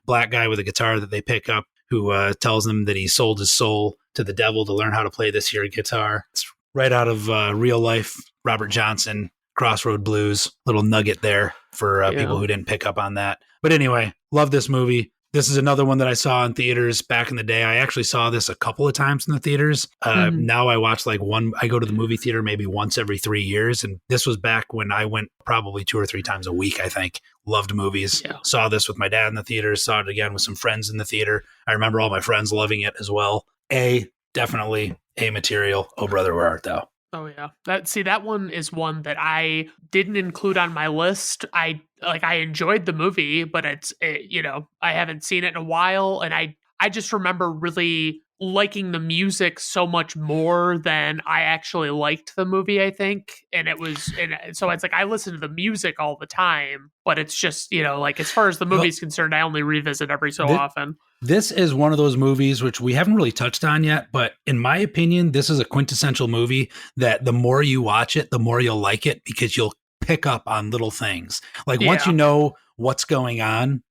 black guy with a guitar that they pick up, who tells them that he sold his soul to the devil to learn how to play this here guitar. It's right out of real life Robert Johnson, Crossroad Blues. Little nugget there for people who didn't pick up on that. But anyway, love this movie. This is another one that I saw in theaters back in the day. I actually saw this a couple of times in the theaters. Now I watch I go to the movie theater maybe once every 3 years. And this was back when I went probably 2 or 3 times a week, I think. Loved movies. Yeah. Saw this with my dad in the theater. Saw it again with some friends in the theater. I remember all my friends loving it as well. Definitely A material. Oh, brother, where art thou? Oh yeah. That one is one that I didn't include on my list. I enjoyed the movie, but I haven't seen it in a while, and I just remember really liking the music so much more than I actually liked the movie, I think. And so it's like I listen to the music all the time, but it's just, as far as the movie's concerned, I only revisit every so often. This is one of those movies which we haven't really touched on yet, but in my opinion, this is a quintessential movie that the more you watch it, the more you'll like it, because you'll pick up on little things. Once you know what's going on,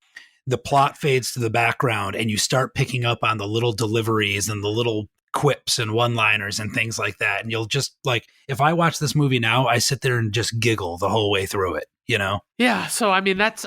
the plot fades to the background and you start picking up on the little deliveries and the little quips and one-liners and things like that. And you'll just if I watch this movie now, I sit there and just giggle the whole way through it, Yeah. So, I mean, it's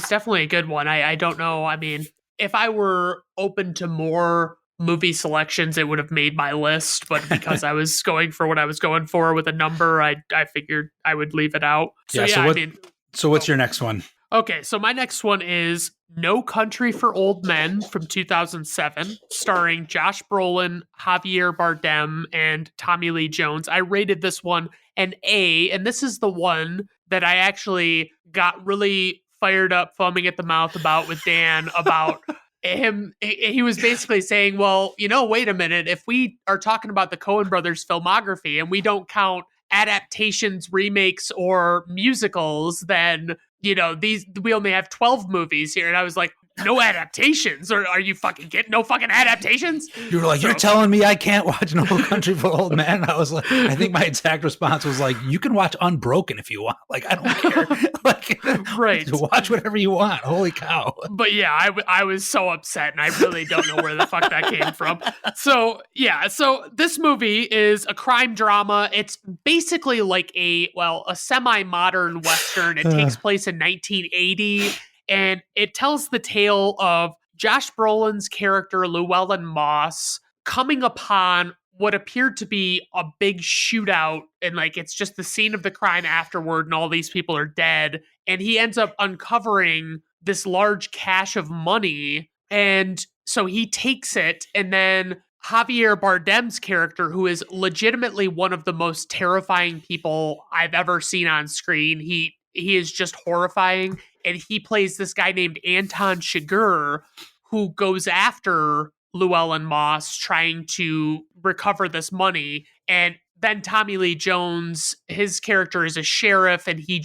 definitely a good one. I don't know. I mean, if I were open to more movie selections, it would have made my list, but because I was going for what I was going for with a number, I figured I would leave it out. So what's your next one? Okay, so my next one is No Country for Old Men from 2007, starring Josh Brolin, Javier Bardem, and Tommy Lee Jones. I rated this one an A, and this is the one that I actually got really fired up, foaming at the mouth about with Dan about him. He was basically saying, well, wait a minute, if we are talking about the Coen Brothers filmography and we don't count adaptations, remakes, or musicals, then we only have 12 movies here. And I was like, no adaptations? Or are you fucking kidding? No fucking adaptations? You were like, you're telling me I can't watch No Country for Old Men? I was like, I think my exact response was like, you can watch Unbroken if you want. I don't care. Right. Watch whatever you want. Holy cow. But yeah, I was so upset, and I really don't know where the fuck that came from. So yeah, so this movie is a crime drama. It's basically like a semi-modern Western. It takes place in 1980. And it tells the tale of Josh Brolin's character, Llewellyn Moss, coming upon what appeared to be a big shootout. And it's just the scene of the crime afterward, and all these people are dead. And he ends up uncovering this large cache of money. And so he takes it, and then Javier Bardem's character, who is legitimately one of the most terrifying people I've ever seen on screen. He is just horrifying, and he plays this guy named Anton Chigurh, who goes after Llewellyn Moss trying to recover this money. And then Tommy Lee Jones, his character is a sheriff, and he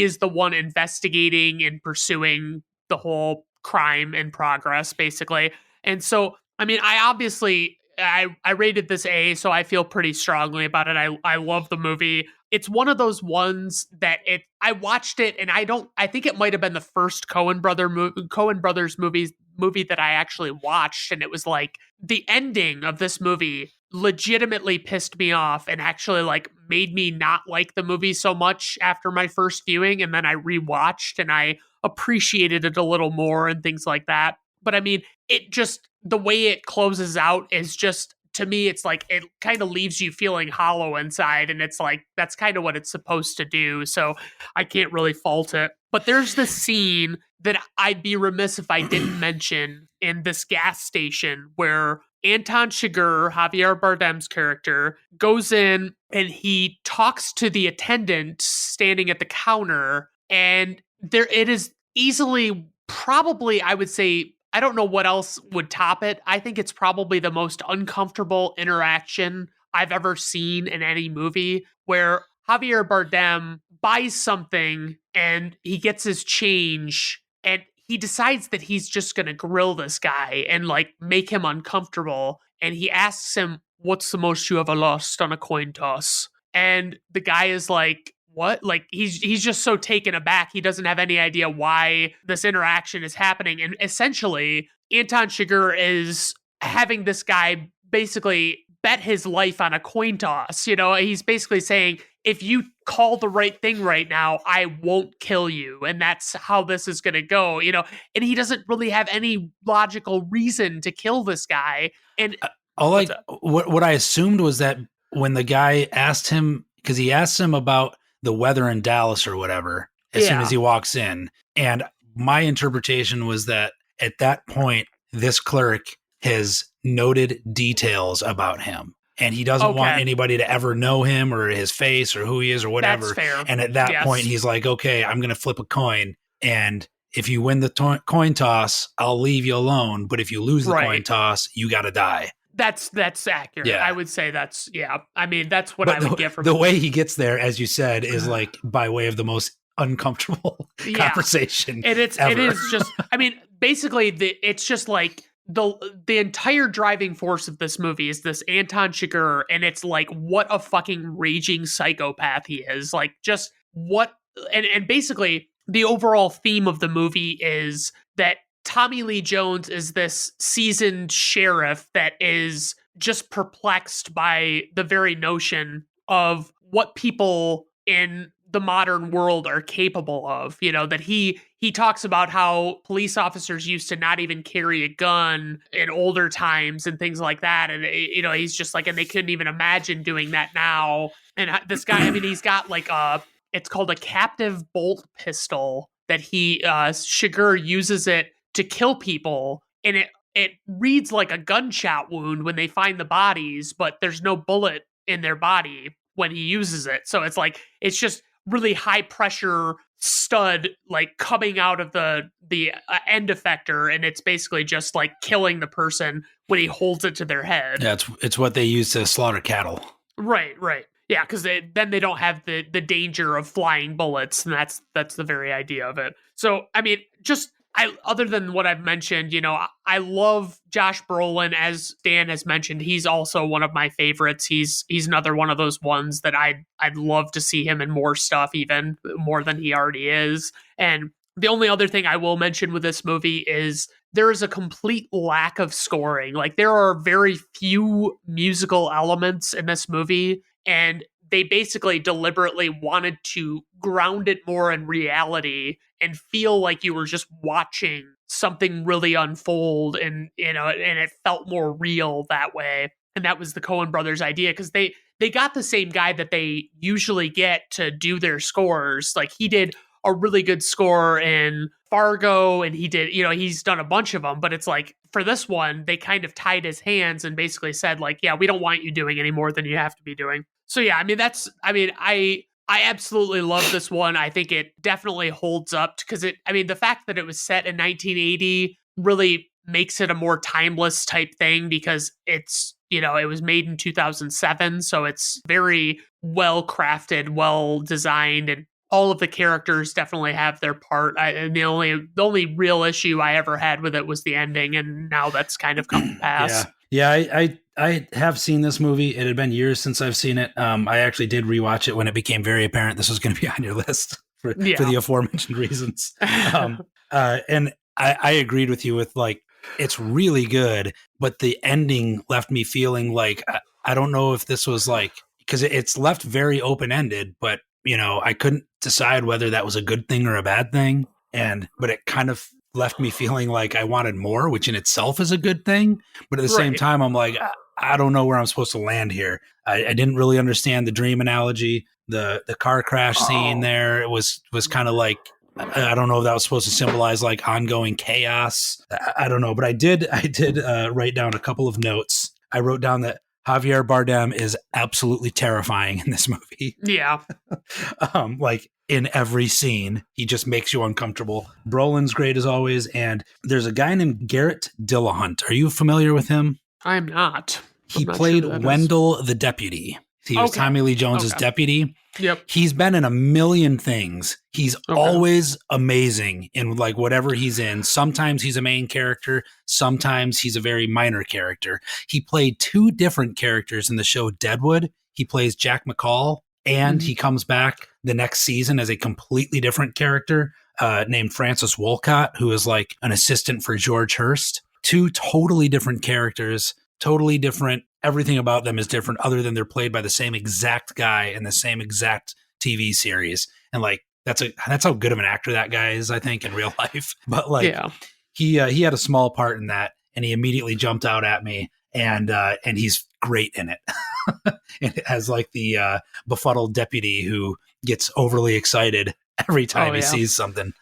is the one investigating and pursuing the whole crime in progress, basically. And so, I mean, I rated this A, so I feel pretty strongly about it. I love the movie. It's one of those ones that I watched it, and I think it might have been the first Coen Brothers movie that I actually watched, and it was like the ending of this movie legitimately pissed me off and actually like made me not like the movie so much after my first viewing, and then I rewatched and I appreciated it a little more and things like that. But I mean, it just, the way it closes out is just, to me, it's like it kind of leaves you feeling hollow inside, and it's like that's kind of what it's supposed to do. So I can't really fault it. But there's this scene that I'd be remiss if I didn't mention in this gas station where Anton Chigurh, Javier Bardem's character, goes in and he talks to the attendant standing at the counter, and there it is easily, probably, I would say, I don't know what else would top it. I think it's probably the most uncomfortable interaction I've ever seen in any movie, where Javier Bardem buys something and he gets his change, and he decides that he's just going to grill this guy and like make him uncomfortable. And he asks him, "What's the most you ever lost on a coin toss?" And the guy is like, "What?" Like he's just so taken aback. He doesn't have any idea why this interaction is happening. And essentially, Anton Chigurh is having this guy basically bet his life on a coin toss. You know, he's basically saying, if you call the right thing right now, I won't kill you. And that's how this is going to go, you know, and he doesn't really have any logical reason to kill this guy. And what I assumed was that when the guy asked him, because he asked him about the weather in Dallas or whatever, as soon as he walks in. And my interpretation was that at that point, this clerk has noted details about him, and he doesn't want anybody to ever know him or his face or who he is or whatever. That's fair. And at that point, he's like, okay, I'm going to flip a coin. And if you win the coin toss, I'll leave you alone. But if you lose the coin toss, you got to die. That's accurate. Yeah. I would say that's, I mean, that's what I would get from the way he gets there, as you said, is like by way of the most uncomfortable conversation. And it is just, I mean, basically it's just like the entire driving force of this movie is this Anton Chigurh, and it's like what a fucking raging psychopath he is. Like just what, and basically the overall theme of the movie is that Tommy Lee Jones is this seasoned sheriff that is just perplexed by the very notion of what people in the modern world are capable of. You know, that he talks about how police officers used to not even carry a gun in older times and things like that. And, you know, he's just like, and they couldn't even imagine doing that now. And this guy, I mean, he's got like it's called a captive bolt pistol that Chigurh uses it to kill people, and it reads like a gunshot wound when they find the bodies, but there's no bullet in their body when he uses it. So it's like it's just really high pressure stud like coming out of the end effector, and it's basically just like killing the person when he holds it to their head. Yeah, it's what they use to slaughter cattle. Right. Yeah, because then they don't have the danger of flying bullets, and that's the very idea of it. So I mean, just other than what I've mentioned, you know, I love Josh Brolin, as Dan has mentioned. He's also one of my favorites. He's another one of those ones that I'd love to see him in more stuff, even more than he already is. And the only other thing I will mention with this movie is there is a complete lack of scoring. Like there are very few musical elements in this movie, and they basically deliberately wanted to ground it more in reality and feel like you were just watching something really unfold, and you know, and it felt more real that way. And that was the Coen Brothers idea, because they got the same guy that they usually get to do their scores. Like he did a really good score in Fargo, and he did, he's done a bunch of them, but it's like for this one, they kind of tied his hands and basically said like, yeah, we don't want you doing any more than you have to be doing. So yeah, I absolutely love this one. I think it definitely holds up because the fact that it was set in 1980 really makes it a more timeless type thing because it's, it was made in 2007. So it's very well crafted, well designed, and all of the characters definitely have their part. And the only real issue I ever had with it was the ending. And now that's kind of come to pass. Yeah. I have seen this movie. It had been years since I've seen it. I actually did rewatch it when it became very apparent this was going to be on your list for the aforementioned reasons. And I agreed with you with like, it's really good, but the ending left me feeling like, I don't know if this was like, because it's left very open-ended, but I couldn't decide whether that was a good thing or a bad thing. But it kind of left me feeling like I wanted more, which in itself is a good thing. But at the same time, I'm like, I don't know where I'm supposed to land here. I didn't really understand the dream analogy. The car crash scene there, it was kind of like, I don't know if that was supposed to symbolize like ongoing chaos. I don't know, but I did write down a couple of notes. I wrote down that Javier Bardem is absolutely terrifying in this movie. Yeah. Like in every scene, he just makes you uncomfortable. Brolin's great as always. And there's a guy named Garrett Dillahunt. Are you familiar with him? I'm not. He played Wendell the deputy. He was Tommy Lee Jones's deputy. Yep. He's been in a million things. He's always amazing in like whatever he's in. Sometimes he's a main character. Sometimes he's a very minor character. He played 2 different characters in the show Deadwood. He plays Jack McCall, and he comes back the next season as a completely different character named Francis Wolcott, who is like an assistant for George Hurst. 2 totally different characters, totally different. Everything about them is different other than they're played by the same exact guy in the same exact TV series. And like, that's how good of an actor that guy is, I think, in real life. But like, he had a small part in that, and he immediately jumped out at me, and he's great in it. And it has like the befuddled deputy who gets overly excited every time he sees something.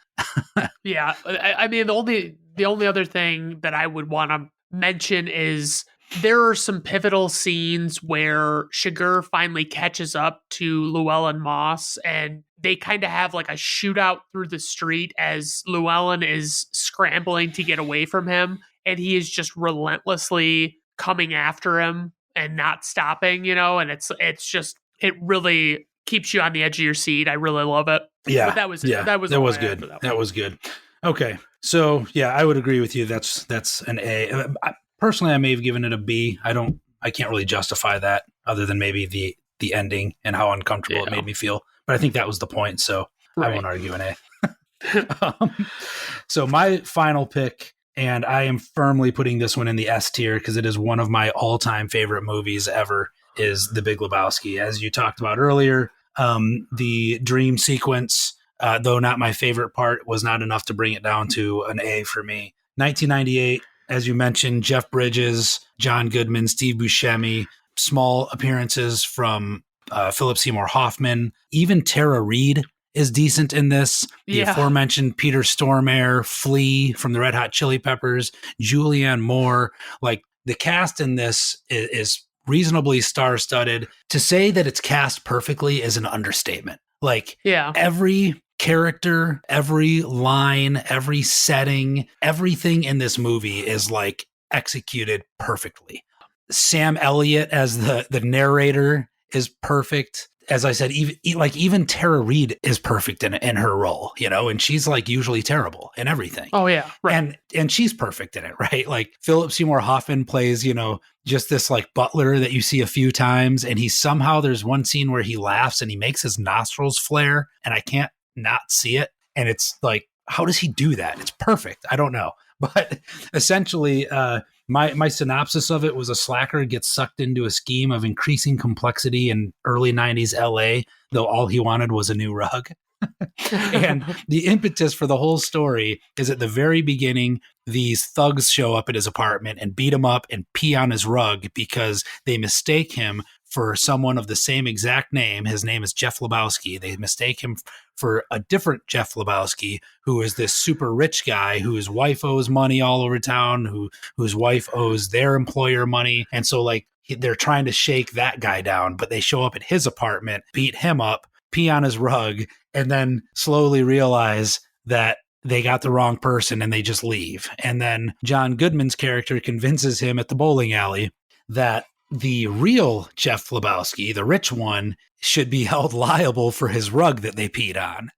Yeah. The only other thing that I would want to mention is there are some pivotal scenes where Shiger finally catches up to Llewellyn Moss, and they kind of have like a shootout through the street as Llewellyn is scrambling to get away from him, and he is just relentlessly coming after him and not stopping, and it really keeps you on the edge of your seat. I really love it. Yeah. But that was good. That was good. Okay. So yeah, I would agree with you. That's an A. Personally, I may have given it a B. I can't really justify that other than maybe the ending and how uncomfortable it made me feel. But I think that was the point. So I won't argue an A. So my final pick, and I am firmly putting this one in the S tier because it is one of my all-time favorite movies ever, is The Big Lebowski. As you talked about earlier, the dream sequence, though not my favorite part, was not enough to bring it down to an A for me. 1998, as you mentioned, Jeff Bridges, John Goodman, Steve Buscemi, small appearances from Philip Seymour Hoffman. Even Tara Reid is decent in this. The aforementioned Peter Stormare, Flea from the Red Hot Chili Peppers, Julianne Moore. Like, the cast in this is reasonably star-studded. To say that it's cast perfectly is an understatement. Like, every character, every line, every setting, everything in this movie is like executed perfectly. Sam Elliott as the narrator is perfect. As I said, even Tara Reid is perfect in her role, and she's like usually terrible in everything. Oh yeah. Right. And she's perfect in it, right? Like Philip Seymour Hoffman plays, just this like butler that you see a few times, and there's one scene where he laughs and he makes his nostrils flare, and I can't not see it. And it's like, how does he do that? It's perfect. I don't know. But essentially, my synopsis of it was a slacker gets sucked into a scheme of increasing complexity in early 90s LA, though all he wanted was a new rug. And the impetus for the whole story is at the very beginning, these thugs show up at his apartment and beat him up and pee on his rug because they mistake him for someone of the same exact name. His name is Jeff Lebowski. They mistake him for a different Jeff Lebowski, who is this super rich guy whose wife owes money all over town, whose wife owes their employer money. And so like they're trying to shake that guy down, but they show up at his apartment, beat him up, pee on his rug, and then slowly realize that they got the wrong person and they just leave. And then John Goodman's character convinces him at the bowling alley that the real Jeff Lebowski, the rich one, should be held liable for his rug that they peed on.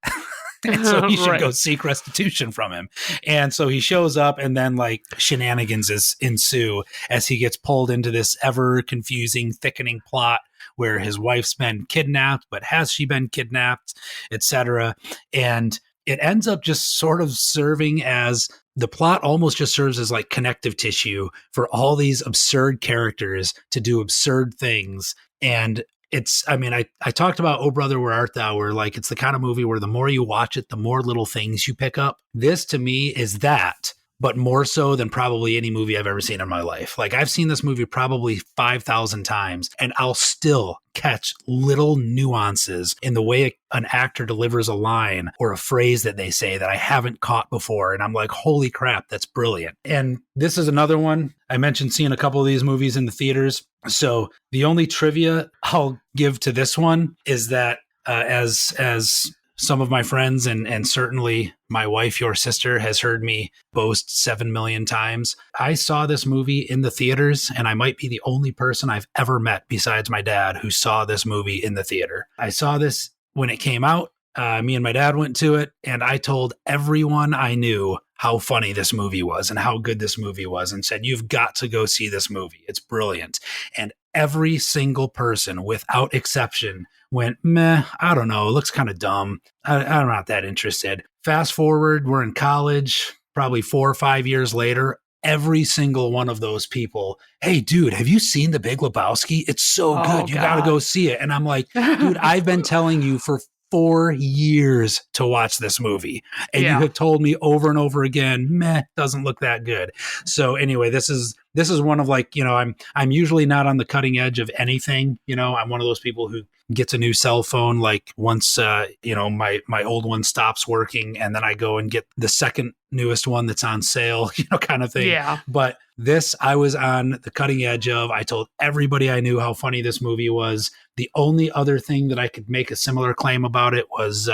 And so he should go seek restitution from him. And so he shows up, and then like shenanigans ensue as he gets pulled into this ever confusing, thickening plot where his wife's been kidnapped, but has she been kidnapped, etc. And it ends up just sort of serving as the plot almost just serves as like connective tissue for all these absurd characters to do absurd things. And it's, I mean, I talked about Oh Brother, Where Art Thou, where like it's the kind of movie where the more you watch it, the more little things you pick up. This to me is that, but more so than probably any movie I've ever seen in my life. Like I've seen this movie probably 5,000 times, and I'll still catch little nuances in the way an actor delivers a line or a phrase that they say that I haven't caught before. And I'm like, holy crap, that's brilliant. And this is another one. I mentioned seeing a couple of these movies in the theaters. So the only trivia I'll give to this one is that as some of my friends and certainly my wife, your sister, has heard me boast 7 million times, I saw this movie in the theaters, and I might be the only person I've ever met besides my dad who saw this movie in the theater. I saw this when it came out. Me and my dad went to it, and I told everyone I knew how funny this movie was and how good this movie was, and said, you've got to go see this movie. It's brilliant. And every single person, without exception, went, meh, I don't know. It looks kind of dumb. I'm not that interested. Fast forward, we're in college, probably 4 or 5 years later. Every single one of those people, hey, dude, have you seen The Big Lebowski? It's so good. You got to go see it. And I'm like, dude, I've been telling you for 4 years to watch this movie. And you have told me over and over again, meh, doesn't look that good. So anyway, this is one of like, you know, I'm usually not on the cutting edge of anything. You know, I'm one of those people who gets a new cell phone like once you know, my old one stops working, and then I go and get the second newest one that's on sale, you know, kind of thing. Yeah. But this I was on the cutting edge of. I told everybody I knew how funny this movie was. The only other thing that I could make a similar claim about it was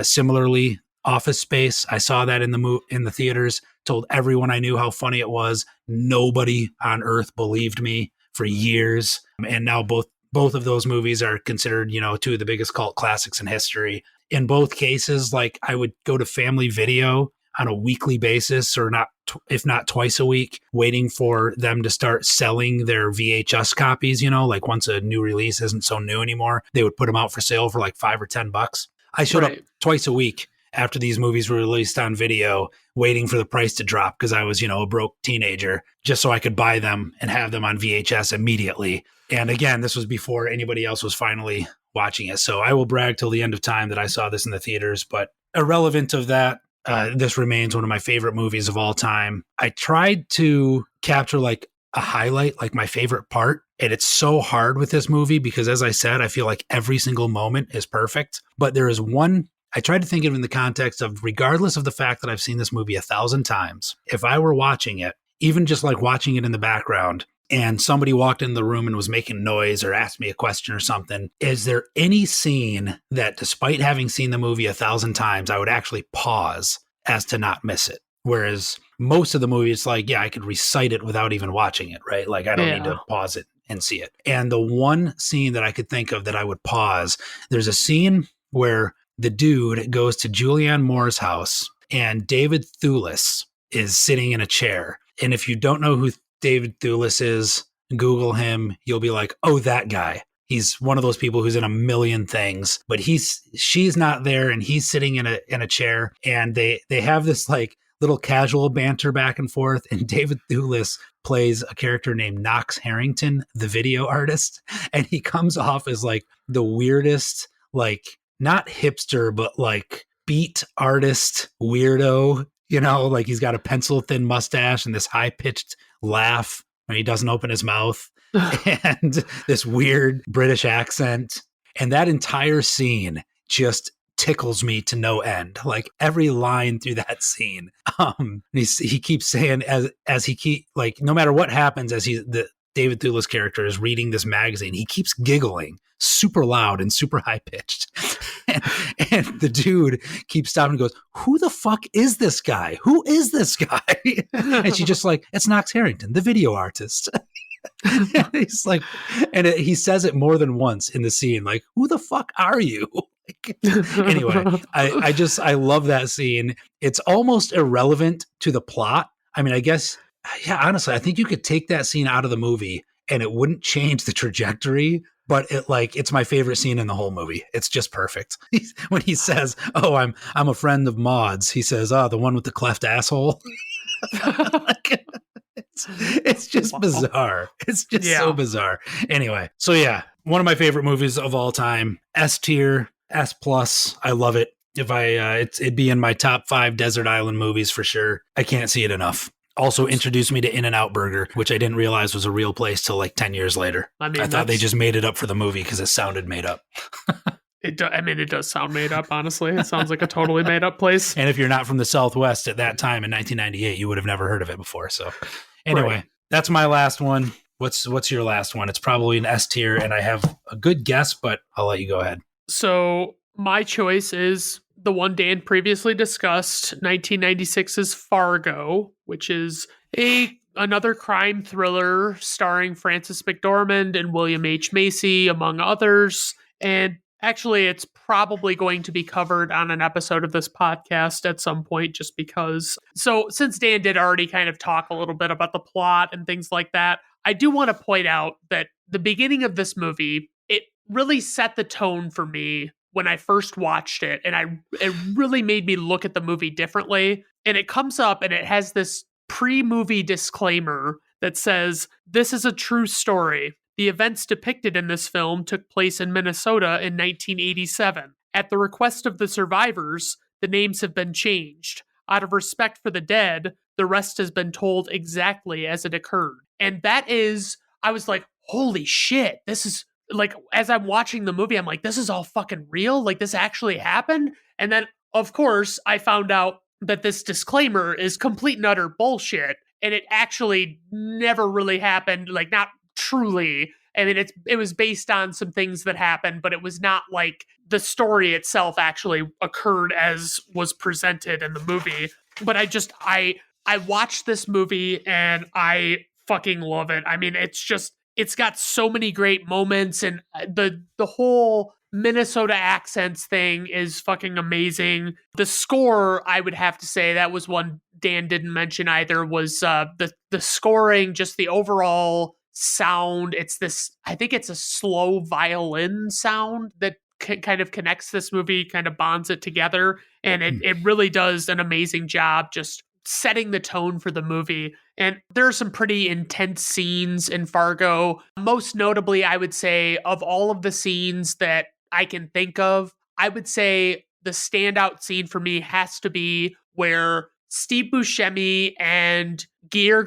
similarly Office Space. I saw that in the theaters, told everyone I knew how funny it was. Nobody on earth believed me for years. And now both of those movies are considered, you know, two of the biggest cult classics in history. In both cases, like I would go to Family Video on a weekly basis, or if not twice a week, waiting for them to start selling their VHS copies. You know, like once a new release isn't so new anymore, they would put them out for sale for like $5 or $10. I showed up twice a week after these movies were released on video, waiting for the price to drop because I was, you know, a broke teenager, just so I could buy them and have them on VHS immediately. And again, this was before anybody else was finally watching it. So I will brag till the end of time that I saw this in the theaters. But irrelevant of that, this remains one of my favorite movies of all time. I tried to capture like a highlight, like my favorite part. And it's so hard with this movie because, as I said, I feel like every single moment is perfect. But there is one, I tried to think of it in the context of, regardless of the fact that I've seen this movie 1,000 times, if I were watching it, even just like watching it in the background, and somebody walked in the room and was making noise or asked me a question or something, is there any scene that, despite having seen the movie 1,000 times, I would actually pause as to not miss it? Whereas most of the movie, it's like, yeah, I could recite it without even watching it, right? Like I don't need to pause it and see it. And the one scene that I could think of that I would pause, there's a scene where the dude goes to Julianne Moore's house and David Thewlis is sitting in a chair. And if you don't know who David Thewlis is, Google him. You'll be like, oh, that guy. He's one of those people who's in a million things, but she's not there, and he's sitting in a chair, and they have this like little casual banter back and forth. And David Thewlis plays a character named Knox Harrington, the video artist, and he comes off as like the weirdest, like not hipster, but like beat artist weirdo. You know, like he's got a pencil thin mustache and this high pitched laugh when he doesn't open his mouth. and this weird British accent. And that entire scene just tickles me to no end. Like every line through that scene. He keeps saying as he keep like no matter what happens as the David Thewlis character is reading this magazine, he keeps giggling super loud and super high pitched. and the dude keeps stopping and goes, "Who the fuck is this guy? Who is this guy?" And she's just like, "It's Knox Harrington, the video artist." He's like, and he says it more than once in the scene, like, "Who the fuck are you?" Anyway, I love that scene. It's almost irrelevant to the plot. I mean, I guess, yeah, honestly, I think you could take that scene out of the movie and it wouldn't change the trajectory, but it's my favorite scene in the whole movie. It's just perfect. When he says, "Oh, I'm a friend of Maud's," he says, "Oh, the one with the cleft asshole." It's just bizarre. It's just so bizarre. Anyway, so yeah, one of my favorite movies of all time. S tier, S plus. I love it. If it'd be in my top 5 desert island movies for sure. I can't see it enough. Also introduced me to In-N-Out Burger, which I didn't realize was a real place till like 10 years later. I thought they just made it up for the movie because it sounded made up. It does sound made up, honestly. It sounds like a totally made up place. And if you're not from the Southwest at that time in 1998, you would have never heard of it before. So anyway, That's my last one. What's your last one? It's probably an S tier, and I have a good guess, but I'll let you go ahead. So my choice is the one Dan previously discussed, 1996's Fargo, which is another crime thriller starring Frances McDormand and William H. Macy, among others. And actually, it's probably going to be covered on an episode of this podcast at some point, just because. So since Dan did already kind of talk a little bit about the plot and things like that, I do want to point out that the beginning of this movie, it really set the tone for me when I first watched it. And it really made me look at the movie differently. And it comes up and it has this pre-movie disclaimer that says, "This is a true story. The events depicted in this film took place in Minnesota in 1987. At the request of the survivors, the names have been changed. Out of respect for the dead, the rest has been told exactly as it occurred." And I was like, holy shit, this is, like, as I'm watching the movie, I'm like, this is all fucking real? Like, this actually happened? And then, of course, I found out that this disclaimer is complete and utter bullshit, and it actually never really happened, like, not truly. I mean, it was based on some things that happened, but it was not like the story itself actually occurred as was presented in the movie. But I watched this movie and I fucking love it. I mean, it's got so many great moments, and the whole Minnesota accents thing is fucking amazing. The score, I would have to say, that was one Dan didn't mention either, was the scoring, just the overall sound. I think it's a slow violin sound that kind of connects this movie, kind of bonds it together. And it really does an amazing job just setting the tone for the movie. And there are some pretty intense scenes in Fargo. Most notably, I would say, of all of the scenes that I can think of, I would say the standout scene for me has to be where Steve Buscemi and Peter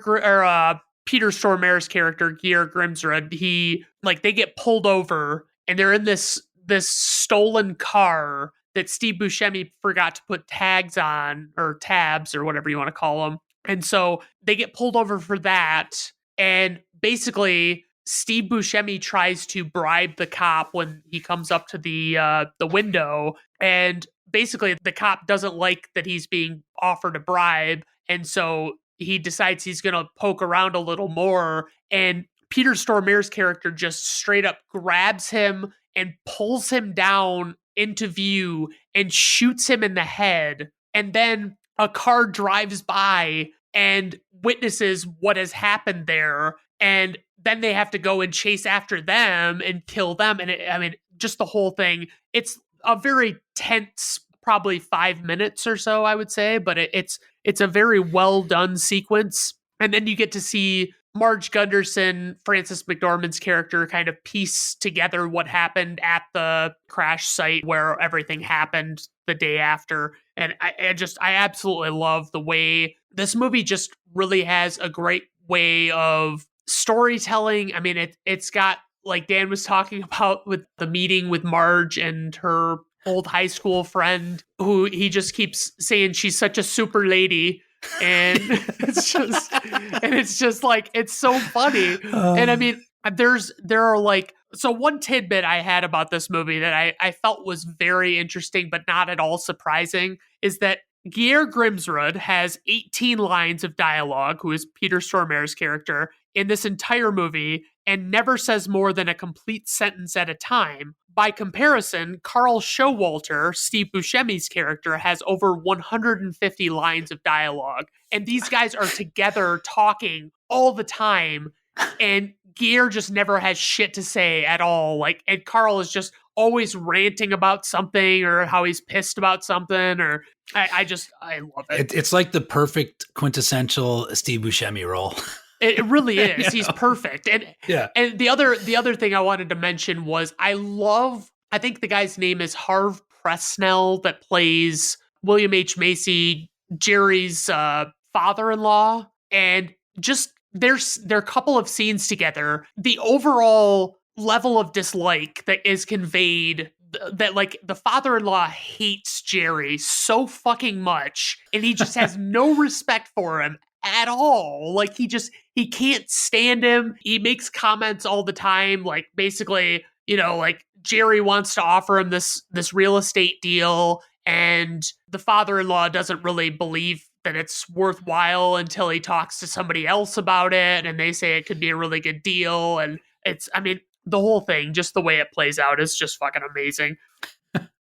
Stormare's character, Geir Grimsrud, they get pulled over and they're in this stolen car that Steve Buscemi forgot to put tags on, or tabs, or whatever you want to call them. And so they get pulled over for that. And basically, Steve Buscemi tries to bribe the cop when he comes up to the window. And basically, the cop doesn't like that he's being offered a bribe. And so he decides he's going to poke around a little more. And Peter Stormare's character just straight up grabs him and pulls him down into view and shoots him in the head. And then a car drives by and witnesses what has happened there. And then they have to go and chase after them and kill them. And just the whole thing, it's a very tense, probably 5 minutes or so, I would say, but it's a very well done sequence. And then you get to see Marge Gunderson, Frances McDormand's character, kind of piece together what happened at the crash site where everything happened the day after. And I absolutely love the way this movie just really has a great way of storytelling. I mean, it's got, like Dan was talking about with the meeting with Marge and her old high school friend, who he just keeps saying she's such a super lady. And it's just like, it's so funny. And I mean, there are like, so one tidbit I had about this movie that I felt was very interesting, but not at all surprising, is that Geir Grimsrud has 18 lines of dialogue, who is Peter Stormare's character, in this entire movie, and never says more than a complete sentence at a time. By comparison, Carl Showalter, Steve Buscemi's character, has over 150 lines of dialogue. And these guys are together talking all the time, and Gear just never has shit to say at all. Like, and Carl is just always ranting about something, or how he's pissed about something, or I love it. It's like the perfect quintessential Steve Buscemi role. It really is. He's perfect. And yeah. And the other thing I wanted to mention was, I think the guy's name is Harv Presnell, that plays William H. Macy, Jerry's father-in-law. And just there are a couple of scenes together. The overall level of dislike that is conveyed, that like the father-in-law hates Jerry so fucking much, and he just has no respect for him at all. Like, he can't stand him. He makes comments all the time, like, basically, like, Jerry wants to offer him this real estate deal, and the father-in-law doesn't really believe that it's worthwhile until he talks to somebody else about it, and they say it could be a really good deal. And the whole thing, just the way it plays out, is just fucking amazing.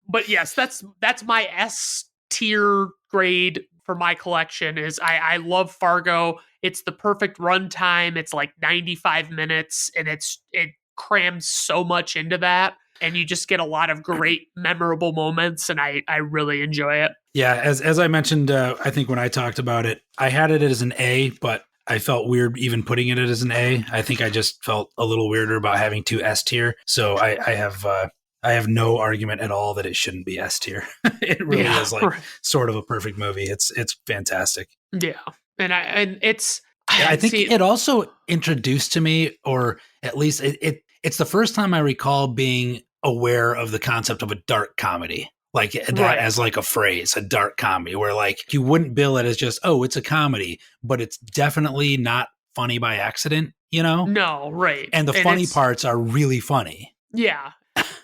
But yes, that's my S tier grade for my collection. Is I love Fargo. It's the perfect runtime. It's like 95 minutes, and it crams so much into that, and you just get a lot of great memorable moments, and I really enjoy it. Yeah, as I mentioned, I think when I talked about it, I had it as an A, but I felt weird even putting it as an A. I think I just felt a little weirder about having 2 S tier. So I have no argument at all that it shouldn't be S tier. It really is like sort of a perfect movie. It's fantastic. Yeah, and it's. I think it also introduced to me, or at least it's the first time I recall being aware of the concept of a dark comedy. Like that as like a phrase, a dark comedy, where like you wouldn't bill it as just, oh, it's a comedy, but it's definitely not funny by accident, No, right. And the funny parts are really funny. Yeah.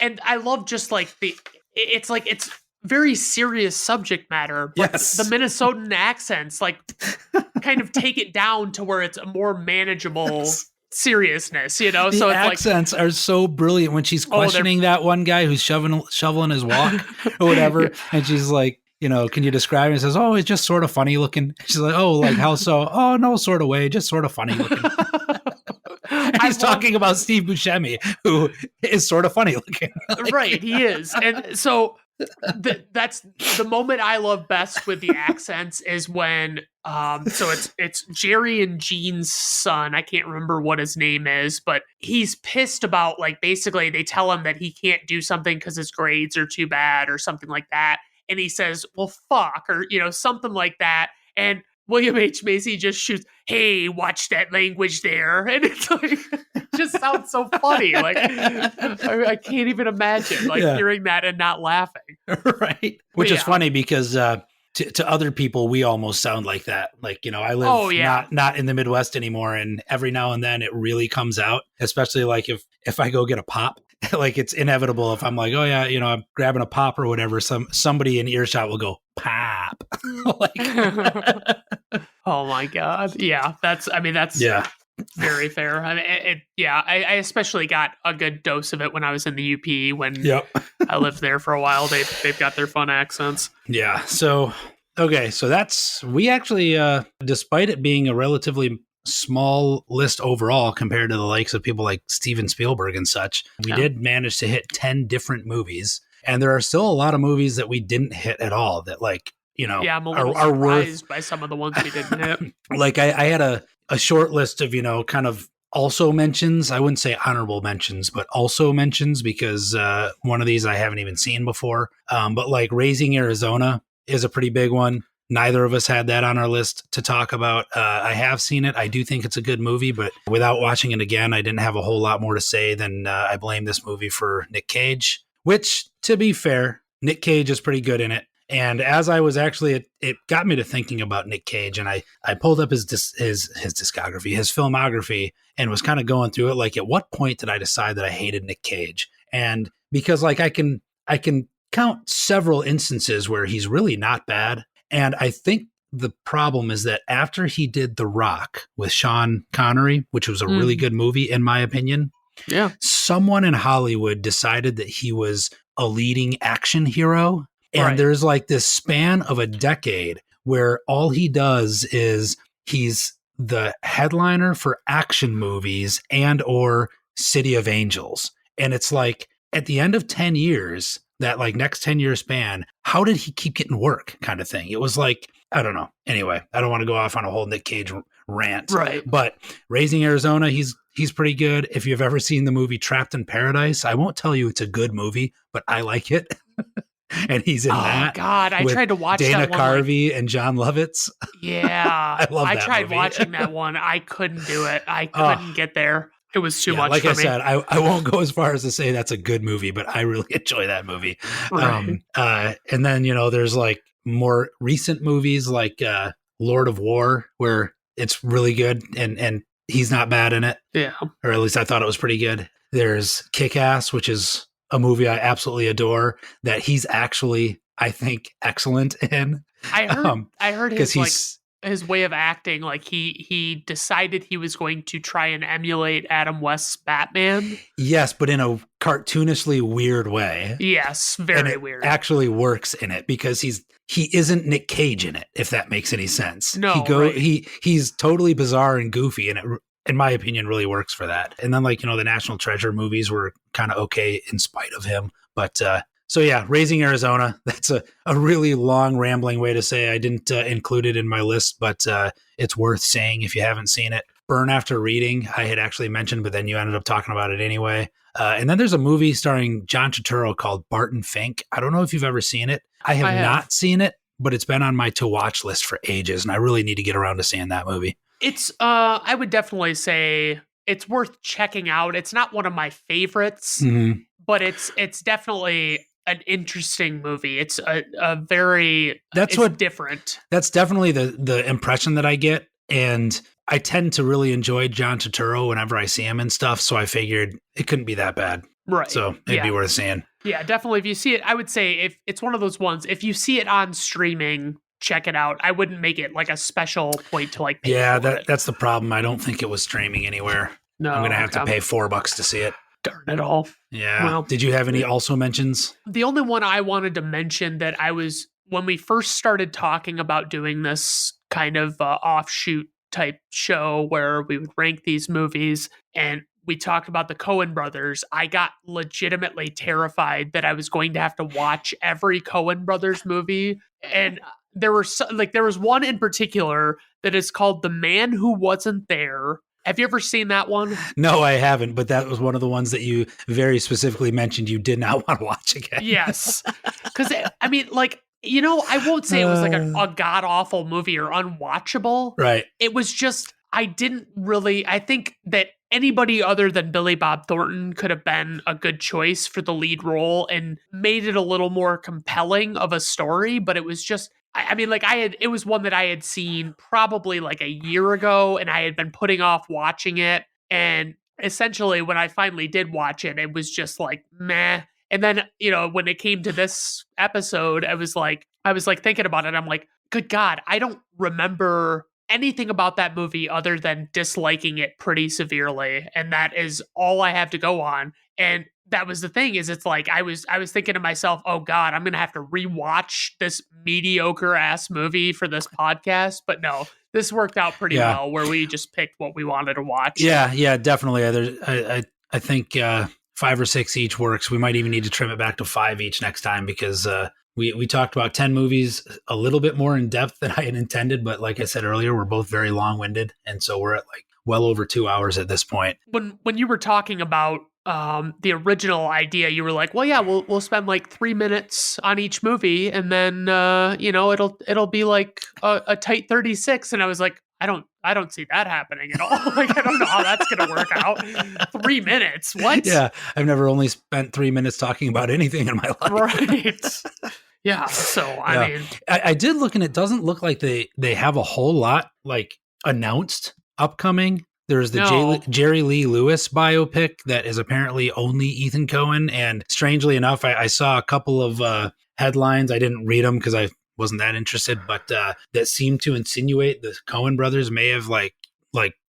And I love just like it's like, it's very serious subject matter, but the Minnesotan accents like kind of take it down to where it's a more manageable seriousness, The so it's accents are so brilliant when she's questioning that one guy who's shoveling his walk or whatever, and she's like, can you describe it? He says, oh, it's just sort of funny looking. She's like, oh, like how so? Oh, no sort of way, just sort of funny looking. He's talking about Steve Buscemi, who is sort of funny looking. Right, he is. And so that's the moment I love best with the accents is when so it's Jerry and Jean's son. I can't remember what his name is, but he's pissed about, like, basically they tell him that he can't do something because his grades are too bad or something like that, and he says, well, fuck, or something like that, and William H. Macy just shoots, hey, watch that language there. And it's like, it just sounds so funny. Like, I can't even imagine hearing that and not laughing. Right. Which is funny because to other people, we almost sound like that. Like, I live not in the Midwest anymore. And every now and then it really comes out, especially like if I go get a pop. Like, it's inevitable if I'm like, oh yeah, I'm grabbing a pop or whatever, somebody in earshot will go pop. Oh my God. Yeah. That's very fair. I mean, I especially got a good dose of it when I was in the UP when I lived there for a while. They've got their fun accents. Yeah. So, okay. So we actually, despite it being a relatively small list overall compared to the likes of people like Steven Spielberg and such, we did manage to hit 10 different movies, and there are still a lot of movies that we didn't hit at all that, like, I'm a little surprised by some of the ones we didn't hit. Like I had a short list of, kind of also mentions. I wouldn't say honorable mentions, but also mentions, because one of these I haven't even seen before. But like Raising Arizona is a pretty big one. neither of us had that on our list to talk about. I have seen it. I do think it's a good movie, but without watching it again, I didn't have a whole lot more to say than I blame this movie for Nick Cage, which, to be fair, Nick Cage is pretty good in it. And as I was actually, it got me to thinking about Nick Cage, and I pulled up his discography, his filmography, and was kind of going through it. Like, at what point did I decide that I hated Nick Cage? And because like I can count several instances where he's really not bad. And I think the problem is that after he did The Rock with Sean Connery, which was a really good movie, in my opinion, someone in Hollywood decided that he was a leading action hero. And there's like this span of a decade where all he does is he's the headliner for action movies and or City of Angels. And it's like at the end of 10 years, that like next 10-year span, how did he keep getting work kind of thing? It was like, I don't know. Anyway, I don't want to go off on a whole Nick Cage rant. Right. But Raising Arizona, he's pretty good. If you've ever seen the movie Trapped in Paradise, I won't tell you it's a good movie, but I like it. And he's in that. Oh God, I tried to watch Dana that one. Carvey and John Lovitz. Yeah, I love that. I tried movie. watching that one. I couldn't do it. I couldn't get there. It was too much. Like for I me. said, I won't go as far as to say that's a good movie, but I really enjoy that movie. Right. And then there's like more recent movies like Lord of War, where it's really good, and he's not bad in it. Yeah, or at least I thought it was pretty good. There's Kick-Ass, which is a movie I absolutely adore, that he's actually, I think, excellent in. I heard his way of acting, like he decided he was going to try and emulate Adam West's Batman. Yes, but in a cartoonishly weird way. Yes, very weird. Actually works in it because he isn't Nick Cage in it, if that makes any sense. No, he's totally bizarre and goofy, and it, in my opinion, really works for that. And then like, the National Treasure movies were kind of okay in spite of him. But so yeah, Raising Arizona, that's a really long rambling way to say I didn't include it in my list, but it's worth saying if you haven't seen it. Burn After Reading, I had actually mentioned, but then you ended up talking about it anyway. And then there's a movie starring John Turturro called Barton Fink. I don't know if you've ever seen it. I have not seen it, but it's been on my to-watch list for ages, and I really need to get around to seeing that movie. It's, I would definitely say it's worth checking out. It's not one of my favorites, but it's definitely an interesting movie. It's a very, different. That's definitely the impression that I get. And I tend to really enjoy John Turturro whenever I see him and stuff. So I figured it couldn't be that bad. Right. So it'd be worth seeing. Yeah, definitely. If you see it, I would say if it's one of those ones, if you see it on streaming, check it out. I wouldn't make it like a special point to like pay for it. That's the problem. I don't think it was streaming anywhere. No, I'm gonna have to pay $4 to see it. Darn it all. Yeah. Well, did you have any also mentions? The only one I wanted to mention that when we first started talking about doing this kind of offshoot type show where we would rank these movies, and we talked about the Coen Brothers, I got legitimately terrified that I was going to have to watch every Coen Brothers movie. And there was one in particular that is called The Man Who Wasn't There. Have you ever seen that one? No, I haven't, but that was one of the ones that you very specifically mentioned you did not want to watch again. Yes. Because, I mean, like, I won't say it was like a god-awful movie or unwatchable. Right. It was just, I think that anybody other than Billy Bob Thornton could have been a good choice for the lead role and made it a little more compelling of a story, but it was just, it was one that I had seen probably like a year ago, and I had been putting off watching it. And essentially when I finally did watch it, it was just like, meh. And then, when it came to this episode, I was like thinking about it. I'm like, good God, I don't remember anything about that movie other than disliking it pretty severely. And that is all I have to go on. And that was the thing, is it's like I was thinking to myself, oh God, I'm gonna have to rewatch this mediocre ass movie for this podcast. But no, this worked out pretty well, where we just picked what we wanted to watch. Yeah, definitely. I think 5 or 6 each works. We might even need to trim it back to 5 each next time, because we talked about 10 movies a little bit more in depth than I had intended. But like I said earlier, we're both very long-winded, and so we're at like well over 2 hours at this point. When you were talking about the original idea, you were like, well, yeah, we'll spend like 3 minutes on each movie, and then it'll be like a tight 36. And I was like, I don't see that happening at all. Like, I don't know how that's gonna work out. 3 minutes, what? Yeah, I've never only spent 3 minutes talking about anything in my life. Right. Yeah. So I mean, I did look, and it doesn't look like they have a whole lot like announced upcoming. There's the Jerry Lee Lewis biopic that is apparently only Ethan Coen. And strangely enough, I saw a couple of headlines. I didn't read them because I wasn't that interested, but that seemed to insinuate the Coen brothers may have like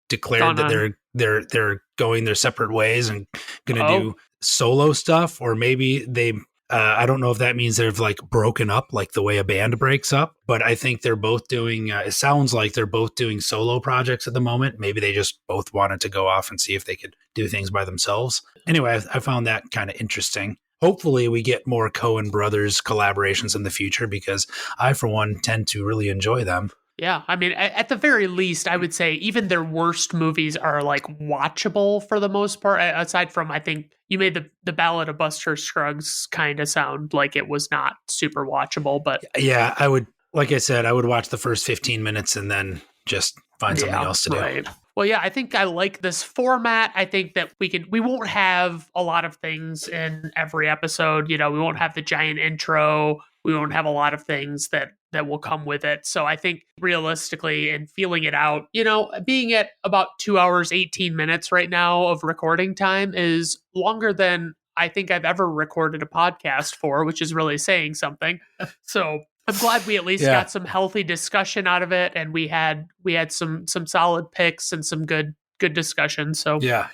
declared that they're going their separate ways and going to do solo stuff, or maybe they. I don't know if that means they've like broken up, like the way a band breaks up, but I think they're both doing, it sounds like they're both doing solo projects at the moment. Maybe they just both wanted to go off and see if they could do things by themselves. Anyway, I found that kind of interesting. Hopefully we get more Coen Brothers collaborations in the future, because I, for one, tend to really enjoy them. Yeah, I mean, at the very least, I would say even their worst movies are like watchable for the most part. Aside from, I think you made the Ballad of Buster Scruggs kind of sound like it was not super watchable, but yeah, I would, like I said, I would watch the first 15 minutes and then just find something else to do. Right. Well, yeah, I think I like this format. I think that we won't have a lot of things in every episode. You know, we won't have the giant intro. We won't have a lot of things that will come with it. So I think realistically, and feeling it out, you know, being at about 2 hours, 18 minutes right now of recording time is longer than I think I've ever recorded a podcast for, which is really saying something. So I'm glad we at least got some healthy discussion out of it, and we had some solid picks and some good discussion. So yeah.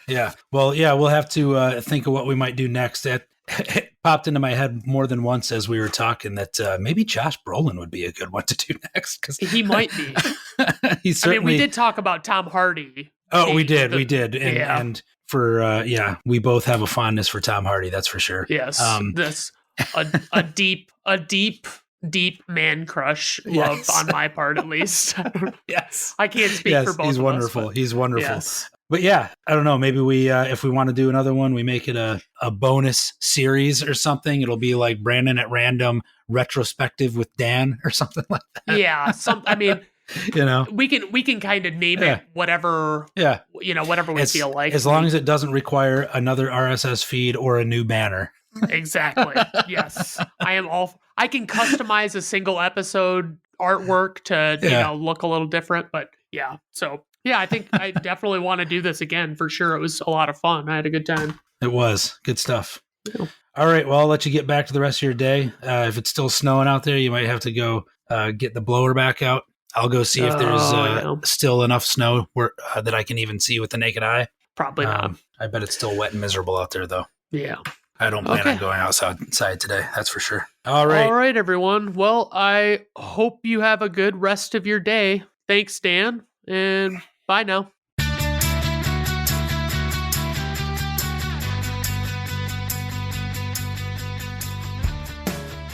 Well, yeah, we'll have to think of what we might do next. It popped into my head more than once as we were talking that maybe Josh Brolin would be a good one to do next, because he might be. He's certainly. I mean, we did talk about Tom Hardy. Oh, we did, and for we both have a fondness for Tom Hardy. That's for sure. Yes, this a deep man crush love on my part, at least. Yes, I can't speak for both. He's of wonderful. Us, he's wonderful. Yes. But yeah, I don't know. Maybe we, if we want to do another one, we make it a bonus series or something. It'll be like Brandon at Random retrospective with Dan or something like that. Yeah. I mean, you know, we can kind of name it whatever. Yeah. You know, whatever we feel like. As long as it doesn't require another RSS feed or a new banner. Exactly. Yes. I can customize a single episode artwork to you know, look a little different, but yeah. So yeah, I think I definitely want to do this again for sure. It was a lot of fun. I had a good time. It was good stuff. Yeah. All right. Well, I'll let you get back to the rest of your day. If it's still snowing out there, you might have to go get the blower back out. I'll go see if there's still enough snow that I can even see with the naked eye. Probably not. I bet it's still wet and miserable out there, though. Yeah. I don't plan on going outside today. That's for sure. All right, everyone. Well, I hope you have a good rest of your day. Thanks, Dan, and bye now.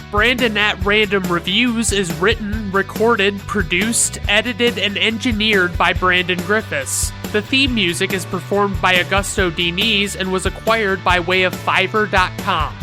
Brandon at Random Reviews is written, recorded, produced, edited, and engineered by Brandon Griffiths. The theme music is performed by Augusto Diniz and was acquired by way of Fiverr.com.